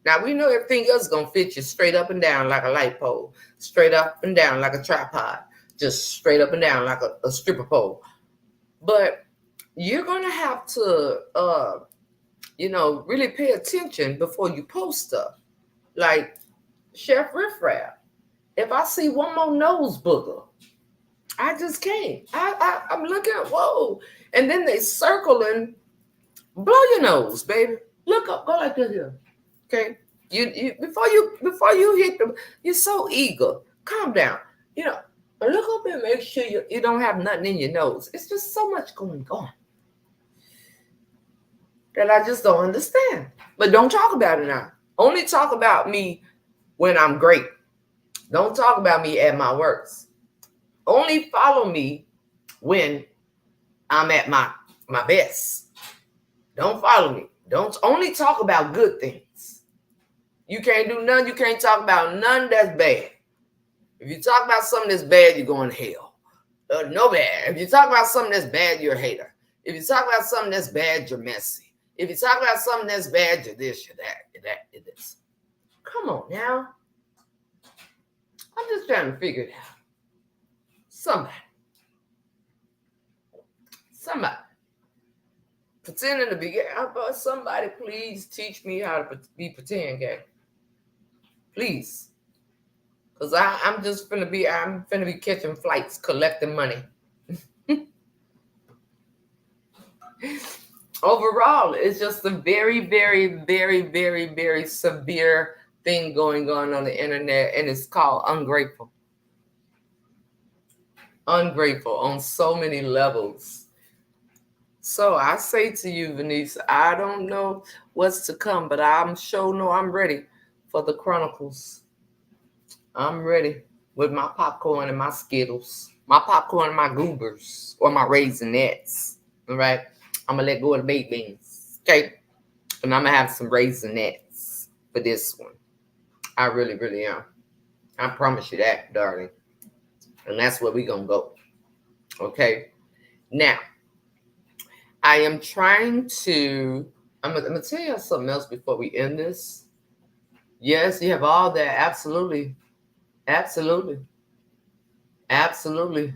now we know everything else is going to fit you straight up and down like a light pole, straight up and down like a tripod, just straight up and down like a stripper pole. But you're going to have to, really pay attention before you post stuff. Like Chef Riff Raff, if I see one more nose booger, I just can't. I'm looking, whoa. And then they circling, blow your nose, baby. Look up, go like this here. Okay. You before you hit them, you're so eager. Calm down. Look up and make sure you don't have nothing in your nose. It's just so much going on that I just don't understand. But don't talk about it now. Only talk about me when I'm great. Don't talk about me at my worst. Only follow me when I'm at my best. Don't follow me. Don't only talk about good things. You can't do none. You can't talk about none that's bad. If you talk about something that's bad, you're going to hell. No bad. If you talk about something that's bad, you're a hater. If you talk about something that's bad, you're messy. If you talk about something that's bad, you're this, you're that, you're that, you're this. Come on now. I'm just trying to figure it out. Somebody. Pretending to be somebody please teach me how to be pretend gay. Please. Because I'm finna be catching flights, collecting money. Overall, it's just a very, very, very, very, very severe thing going on the internet, and it's called ungrateful. Ungrateful on so many levels. So I say to you, Venice, I don't know what's to come, but I'm sure know I'm ready for the Chronicles. I'm ready with my popcorn and my Skittles, my popcorn and my goobers or my Raisinets. All right, I'm gonna let go of the baked beans, okay? And I'm gonna have some Raisinets for this one. I really, really am. I promise you that, darling. And that's where we gonna go. Okay. Now, I am trying to. I'm gonna tell you something else before we end this. Yes, you have all that. Absolutely. Absolutely. Absolutely.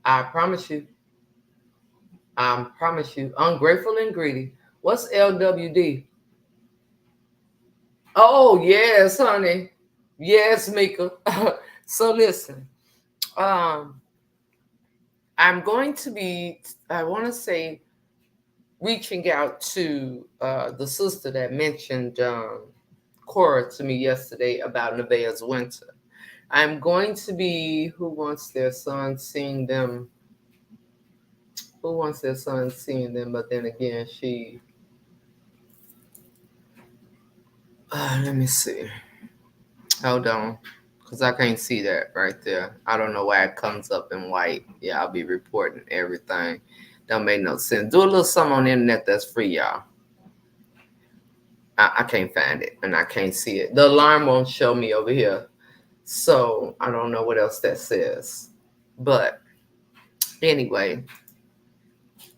I promise you. I promise you. Ungrateful and greedy. What's LWD? Oh, yes, honey. Yes, Mika. So listen. I'm going to be, I want to say, reaching out to the sister that mentioned Cora to me yesterday about Nevaeh's Winter. I'm going to be Who Wants Their Son Seeing Them? Who Wants Their Son Seeing Them? But then again, she... let me see. Hold on. Because I can't see that right there. I don't know why it comes up in white. Yeah, I'll be reporting everything. Don't make no sense. Do a little something on the internet that's free, y'all. I can't find it and I can't see it. The alarm won't show me over here. So I don't know what else that says. But anyway,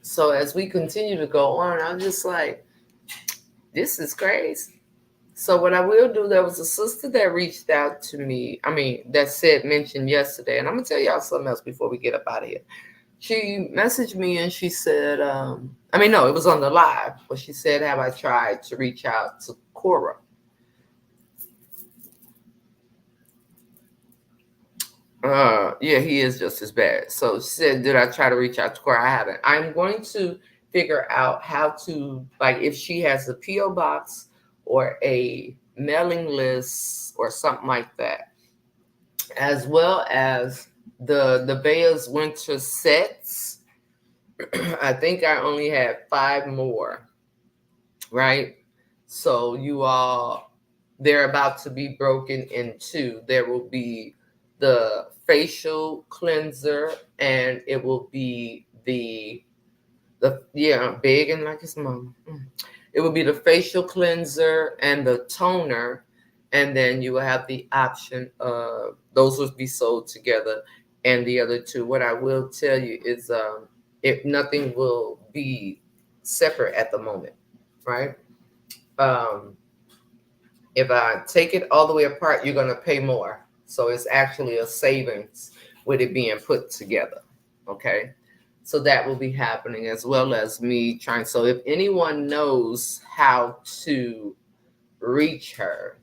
so as we continue to go on, I'm just like, this is crazy. So what I will do, there was a sister that reached out to me. I mean, that said mentioned yesterday, and I'm gonna tell y'all something else before we get up out of here. She messaged me and she said, I mean, no, it was on the live, but she said, have I tried to reach out to Cora? Yeah, he is just as bad. So she said, did I try to reach out to Cora? I haven't. I'm going to figure out how to, like, if she has a P.O. box or a mailing list or something like that, as well as the Bea's winter sets. I think I only had 5 more, right? So you all, they're about to be broken in 2. There will be the facial cleanser, and it will be the yeah, big and like his mom. It will be the facial cleanser and the toner, and then you will have the option of those will be sold together, and the other 2. What I will tell you is, if nothing will be separate at the moment, right? Um, if I take it all the way apart, you're gonna pay more. So it's actually a savings with it being put together. Okay. So that will be happening, as well as me trying. So if anyone knows how to reach her,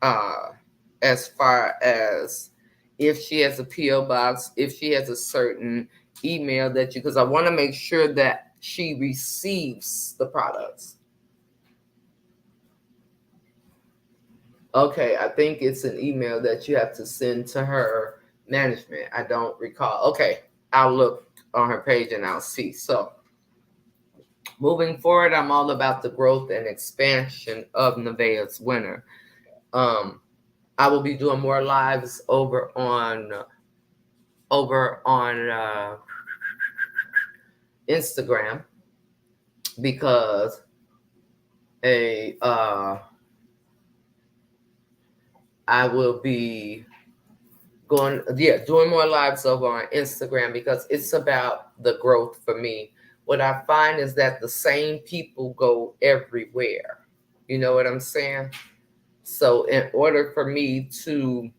uh, as far as if she has a P.O. box, if she has a certain email that you, because I want to make sure that she receives the products. Okay, I think it's an email that you have to send to her management. I don't recall. Okay, I'll look on her page and I'll see. So moving forward, I'm all about the growth and expansion of Nevaeh's Winter. Um, I will be doing more lives over on Instagram, because a I will be doing more lives over on Instagram, because it's about the growth for me. What I find is that the same people go everywhere. You know what I'm saying? So in order for me to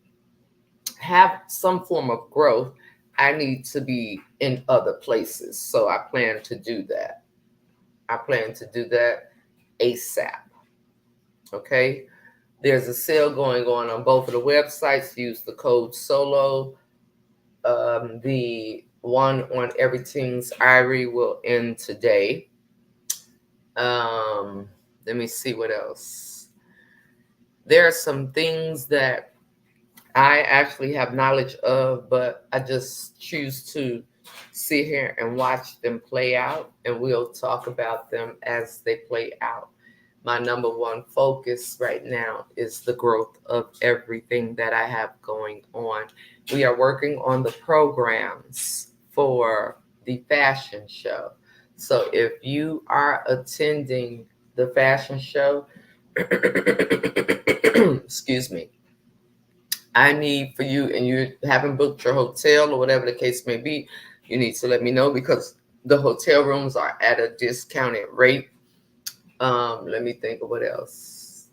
have some form of growth, I need to be in other places. So I plan to do that. I plan to do that ASAP. Okay. There's a sale going on both of the websites. Use the code SOLO. The one on Everything's Irie will end today. Let me see what else. There are some things that I actually have knowledge of, but I just choose to sit here and watch them play out, and we'll talk about them as they play out. My number one focus right now is the growth of everything that I have going on. We are working on the programs for the fashion show. So if you are attending the fashion show, excuse me, I need for you, and you haven't booked your hotel or whatever the case may be, you need to let me know, because the hotel rooms are at a discounted rate. Let me think of what else.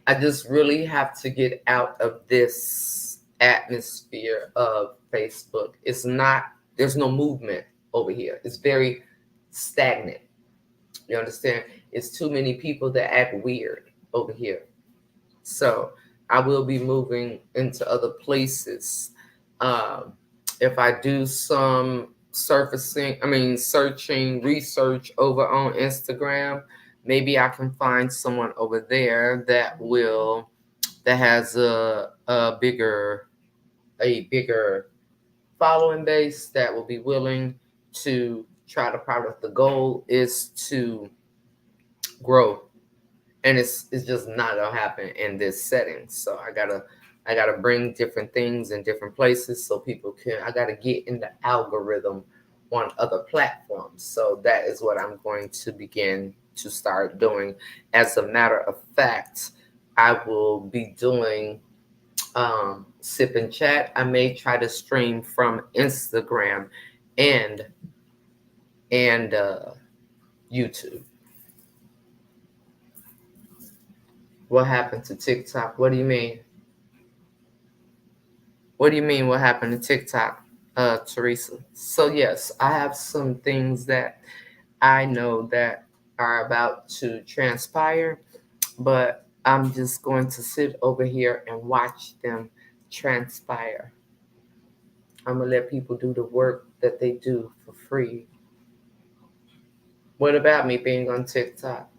I just really have to get out of this atmosphere of Facebook. It's not, there's no movement over here. It's very stagnant. You understand? It's too many people that act weird over here. So I will be moving into other places. Um, if I do some searching, research over on Instagram, maybe I can find someone over there that has a bigger following base, that will be willing to try the product. The goal is to grow, and it's just not gonna happen in this setting. So I got to bring different things in different places so people can, I got to get in the algorithm on other platforms. So that is what I'm going to begin to start doing. As a matter of fact, I will be doing sip and chat. I may try to stream from Instagram and and YouTube. What happened to TikTok? What do you mean? What do you mean? What happened to TikTok, Teresa? So yes, I have some things that I know that are about to transpire, but I'm just going to sit over here and watch them transpire. I'm gonna let people do the work that they do for free. What about me being on TikTok?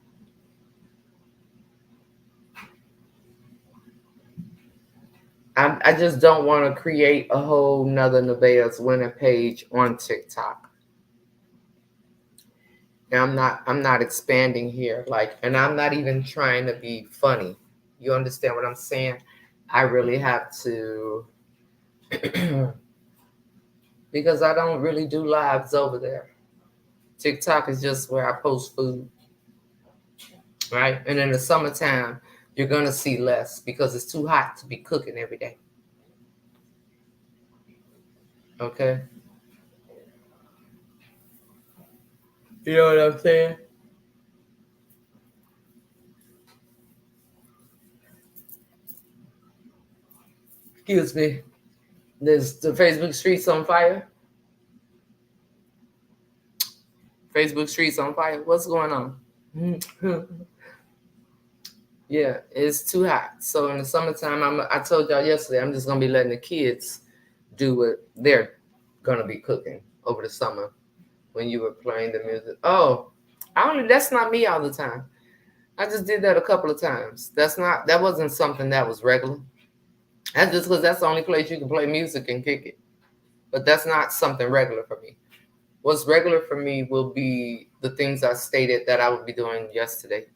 I just don't want to create a whole nother Nevaeh's winner page on TikTok. And I'm not expanding here. Like, and I'm not even trying to be funny. You understand what I'm saying? I really have to because I don't really do lives over there. TikTok is just where I post food, right? And in the summertime, you're gonna see less because it's too hot to be cooking every day. Okay? You know what I'm saying? Excuse me. There's the Facebook streets on fire. Facebook streets on fire. What's going on? Yeah, it's too hot. So in the summertime, I told y'all yesterday, I'm just gonna be letting the kids do what they're gonna be cooking over the summer when you were playing the music. Oh, that's not me all the time. I just did that a couple of times. That wasn't something that was regular. That's just because that's the only place you can play music and kick it. But that's not something regular for me. What's regular for me will be the things I stated that I would be doing yesterday.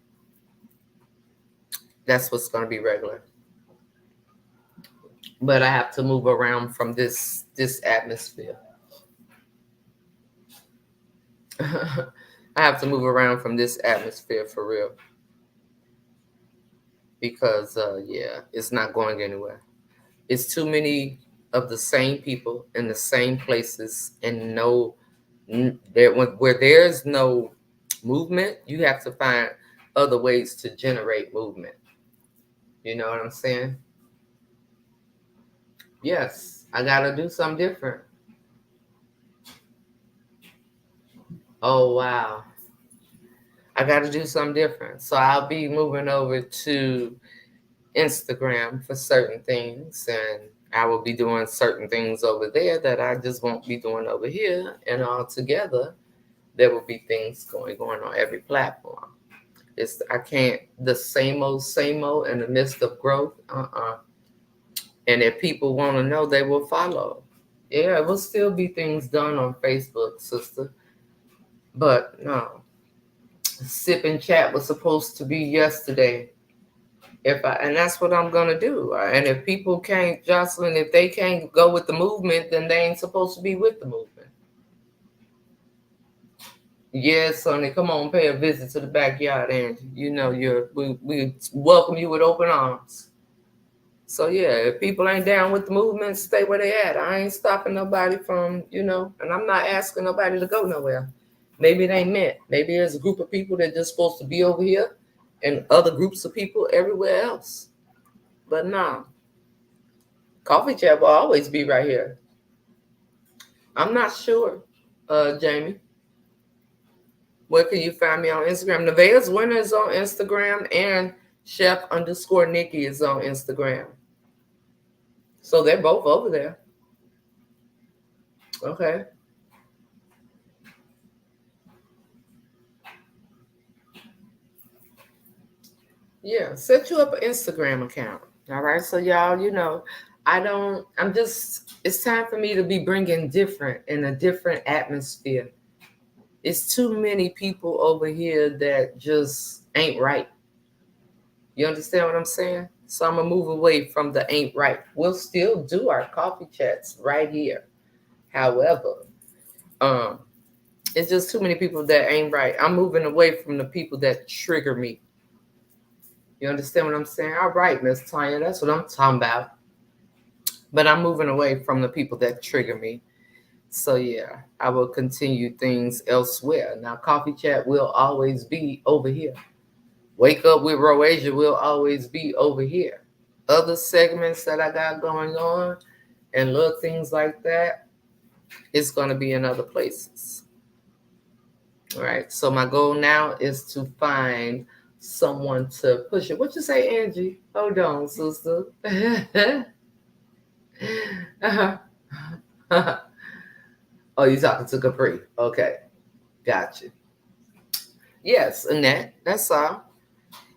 That's what's going to be regular. But I have to move around from this atmosphere. I have to move around from this atmosphere for real because yeah, it's not going anywhere. It's too many of the same people in the same places and where there's no movement, you have to find other ways to generate movement. You know what I'm saying? Yes, I gotta do something different. Oh wow, I gotta do something different. So I'll be moving over to Instagram for certain things, and I will be doing certain things over there that I just won't be doing over here. And all together, there will be things going on every platform. I can't the same old in the midst of growth. And if people want to know, they will follow. Yeah, it will still be things done on Facebook, sister. But no, sip and chat was supposed to be yesterday. And that's what I'm gonna do. And if people can't, Jocelyn, if they can't go with the movement, then they ain't supposed to be with the movement. Yes, Sonny, come on, pay a visit to the backyard, and you know we welcome you with open arms. So yeah, if people ain't down with the movement, stay where they at. I ain't stopping nobody from, and I'm not asking nobody to go nowhere. Maybe it ain't meant. Maybe there's a group of people that just supposed to be over here and other groups of people everywhere else. But nah, coffee chat will always be right here. I'm not sure, Jamie. Where can you find me on Instagram? Nevaeh's Winner is on Instagram and Chef_Nikki is on Instagram. So they're both over there. Okay. Yeah, set you up an Instagram account. All right. So y'all, it's time for me to be bringing different in a different atmosphere. It's too many people over here that just ain't right. You understand what I'm saying? So I'm gonna move away from the ain't right. We'll still do our coffee chats right here. However, um, it's just too many people that ain't right. I'm moving away from the people that trigger me. You understand what I'm saying? All right, Miss Tanya, that's what I'm talking about. But I'm moving away from the people that trigger me. So yeah, I will continue things elsewhere. Now, coffee chat will always be over here. Wake up with Roasia will always be over here. Other segments that I got going on and little things like that, it's going to be in other places. All right. So my goal now is to find someone to push it. What you say, Angie? Hold on, sister. uh-huh. Oh, you talking to Capri? Okay, gotcha. Yes, Annette. That's all.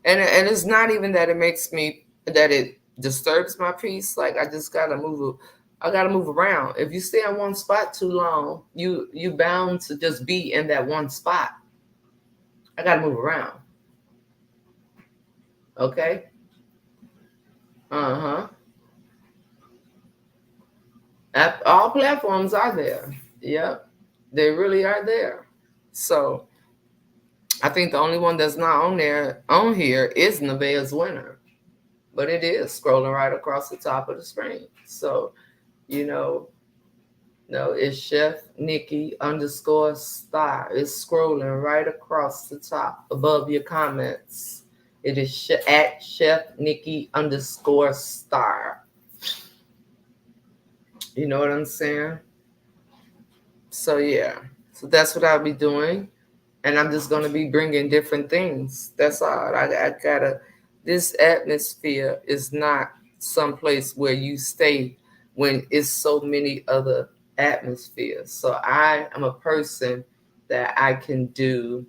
And it's not even that it makes me that it disturbs my peace. Like I just gotta move. I gotta move around. If you stay in one spot too long, you bound to just be in that one spot. I gotta move around. Okay. Uh huh. All platforms are there. Yep, they really are there. So I think the only one that's not on here is Nevaeh's winner, but it is scrolling right across the top of the screen. So you know, no, it's Chef Nikki underscore star. It's scrolling right across the top above your comments. It is at Chef Nikki underscore star. You know what I'm saying? So yeah, so that's what I'll be doing, and I'm just gonna be bringing different things. That's all. I gotta. This atmosphere is not someplace where you stay when it's so many other atmospheres. So I am a person that I can do.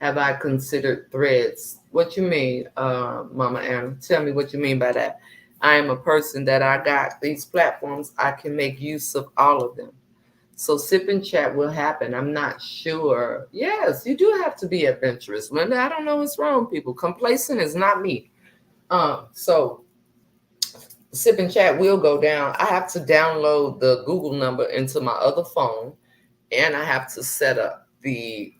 Have I considered threads? What you mean, Mama Anna? Tell me what you mean by that. I am a person that I got these platforms. I can make use of all of them. So sip and chat will happen. I'm not sure. Yes, you do have to be adventurous, Linda. I don't know what's wrong with people. Complacent is not me. So sip and chat will go down. I have to download the Google number into my other phone, and I have to set up the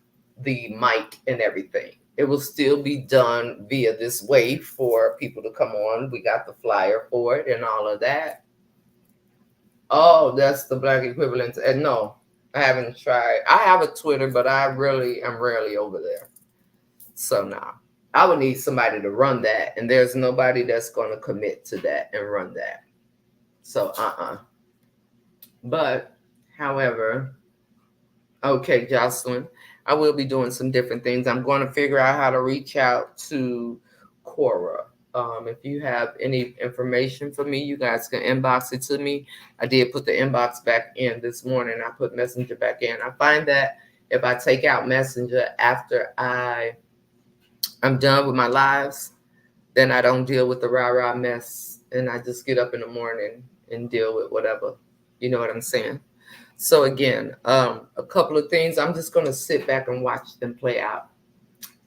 mic and everything. It will still be done via this way for people to come on. We got the flyer for it and all of that. Oh, that's the black equivalent. And no, I haven't tried. I have a Twitter, but I really am rarely over there. So now I would need somebody to run that, and there's nobody that's going to commit to that and run that. So But however, okay, Jocelyn, I will be doing some different things. I'm going to figure out how to reach out to Cora. If you have any information for me, you guys can inbox it to me. I did put the inbox back in this morning. I put Messenger back in. I find that if I take out Messenger after I'm done with my lives, then I don't deal with the rah-rah mess, and I just get up in the morning and deal with whatever. You know what I'm saying? So again, a couple of things. I'm just going to sit back and watch them play out.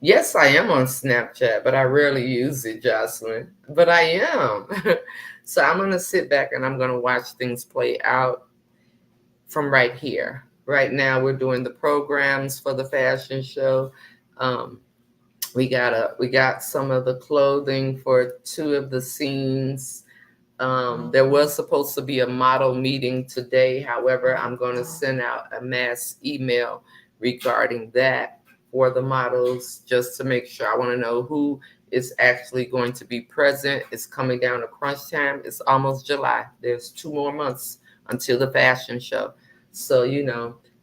Yes, I am on Snapchat, but I rarely use it, Jocelyn. But I am. So I'm going to sit back and I'm going to watch things play out from right here. Right now, we're doing the programs for the fashion show. We got some of the clothing for two of the scenes. There was supposed to be a model meeting today. However, I'm going to send out a mass email regarding that for the models just to make sure. I want to know who is actually going to be present. It's coming down to crunch time. It's almost July. There's 2 more months until the fashion show. So,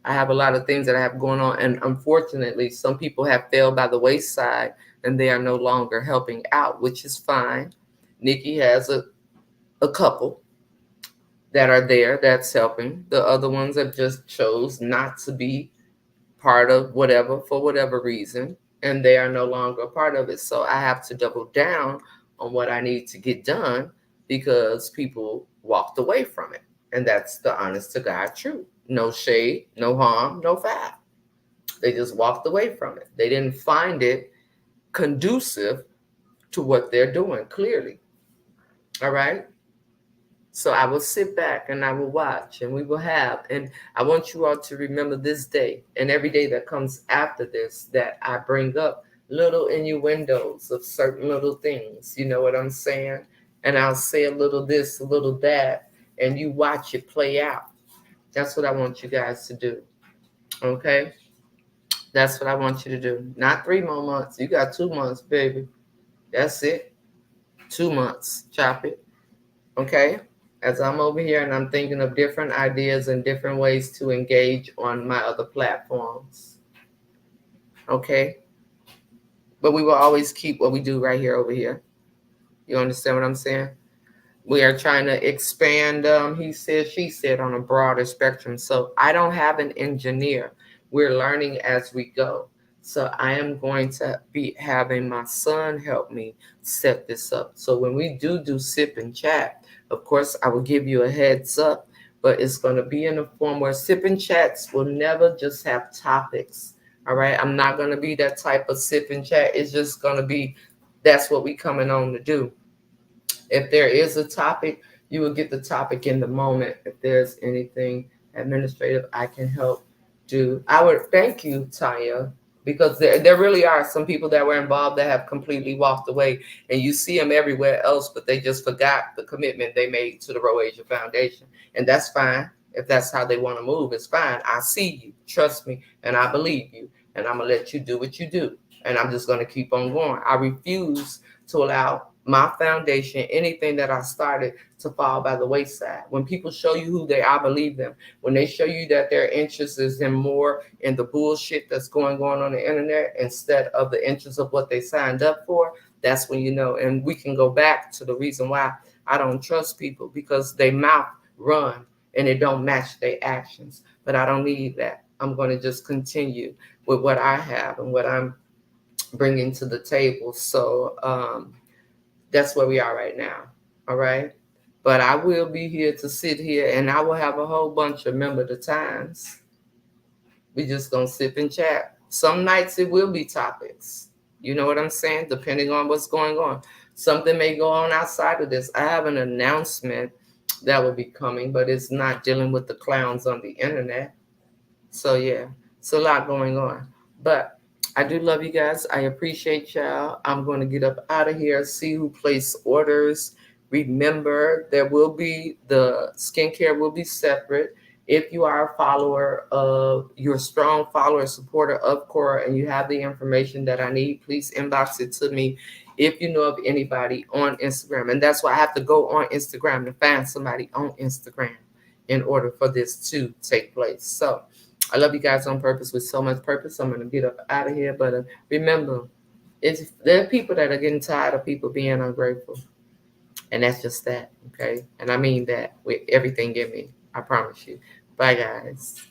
I have a lot of things that I have going on. And unfortunately, some people have fell by the wayside and they are no longer helping out, which is fine. Nikki has a couple that are there that's helping. The other ones have just chose not to be part of whatever for whatever reason, and they are no longer a part of it. So I have to double down on what I need to get done because people walked away from it. And that's the honest to God truth. No shade, no harm, no foul. They just walked away from it. They didn't find it conducive to what they're doing, clearly. All right. So I will sit back and I will watch and we will have. And I want you all to remember this day and every day that comes after this that I bring up little innuendos of certain little things. You know what I'm saying? And I'll say a little this, a little that, and you watch it play out. That's what I want you guys to do. Okay? That's what I want you to do. Not 3 more months. You got 2 months, baby. That's it. 2 months. Chop it. Okay? As I'm over here and I'm thinking of different ideas and different ways to engage on my other platforms. Okay? But we will always keep what we do right here over here. You understand what I'm saying? We are trying to expand, he said, she said, on a broader spectrum. So I don't have an engineer. We're learning as we go. So I am going to be having my son help me set this up. So when we do sip and chat, of course, I will give you a heads up, but it's going to be in a form where sip and chats will never just have topics. All right. I'm not going to be that type of sip and chat. It's just going to be, that's what we coming on to do. If there is a topic, you will get the topic in the moment. If there's anything administrative I can help do, I would thank you, Tanya, because there really are some people that were involved that have completely walked away, and you see them everywhere else, but they just forgot the commitment they made to the Roe Asia Foundation, and that's fine. If that's how they want to move, it's fine. I see you, trust me, and I believe you, and I'm gonna let you do what you do, and I'm just gonna keep on going. I refuse to allow my foundation, anything that I started, to fall by the wayside. When people show you who they are, believe them. When they show you that their interest is in more in the bullshit that's going on the internet instead of the interest of what they signed up for, that's when you know. And we can go back to the reason why I don't trust people, because they mouth run and it don't match their actions. But I don't need that. I'm going to just continue with what I have and what I'm bringing to the table. So that's where we are right now. All right. But I will be here to sit here and I will have a whole bunch of remember the times. We just gonna sip and chat. Some nights it will be topics. You know what I'm saying? Depending on what's going on. Something may go on outside of this. I have an announcement that will be coming, but it's not dealing with the clowns on the internet. So yeah, it's a lot going on. But I do love you guys. I appreciate y'all. I'm going to get up out of here, see who placed orders. Remember, there will be the skincare will be separate. If you are a follower of, you're a strong follower, supporter of Cora, and you have the information that I need, please inbox it to me if you know of anybody on Instagram. And that's why I have to go on Instagram to find somebody on Instagram in order for this to take place. So I love you guys on purpose with so much purpose. I'm going to get up out of here. But remember, there are people that are getting tired of people being ungrateful. And that's just that. Okay. And I mean that with everything in me. I promise you. Bye, guys.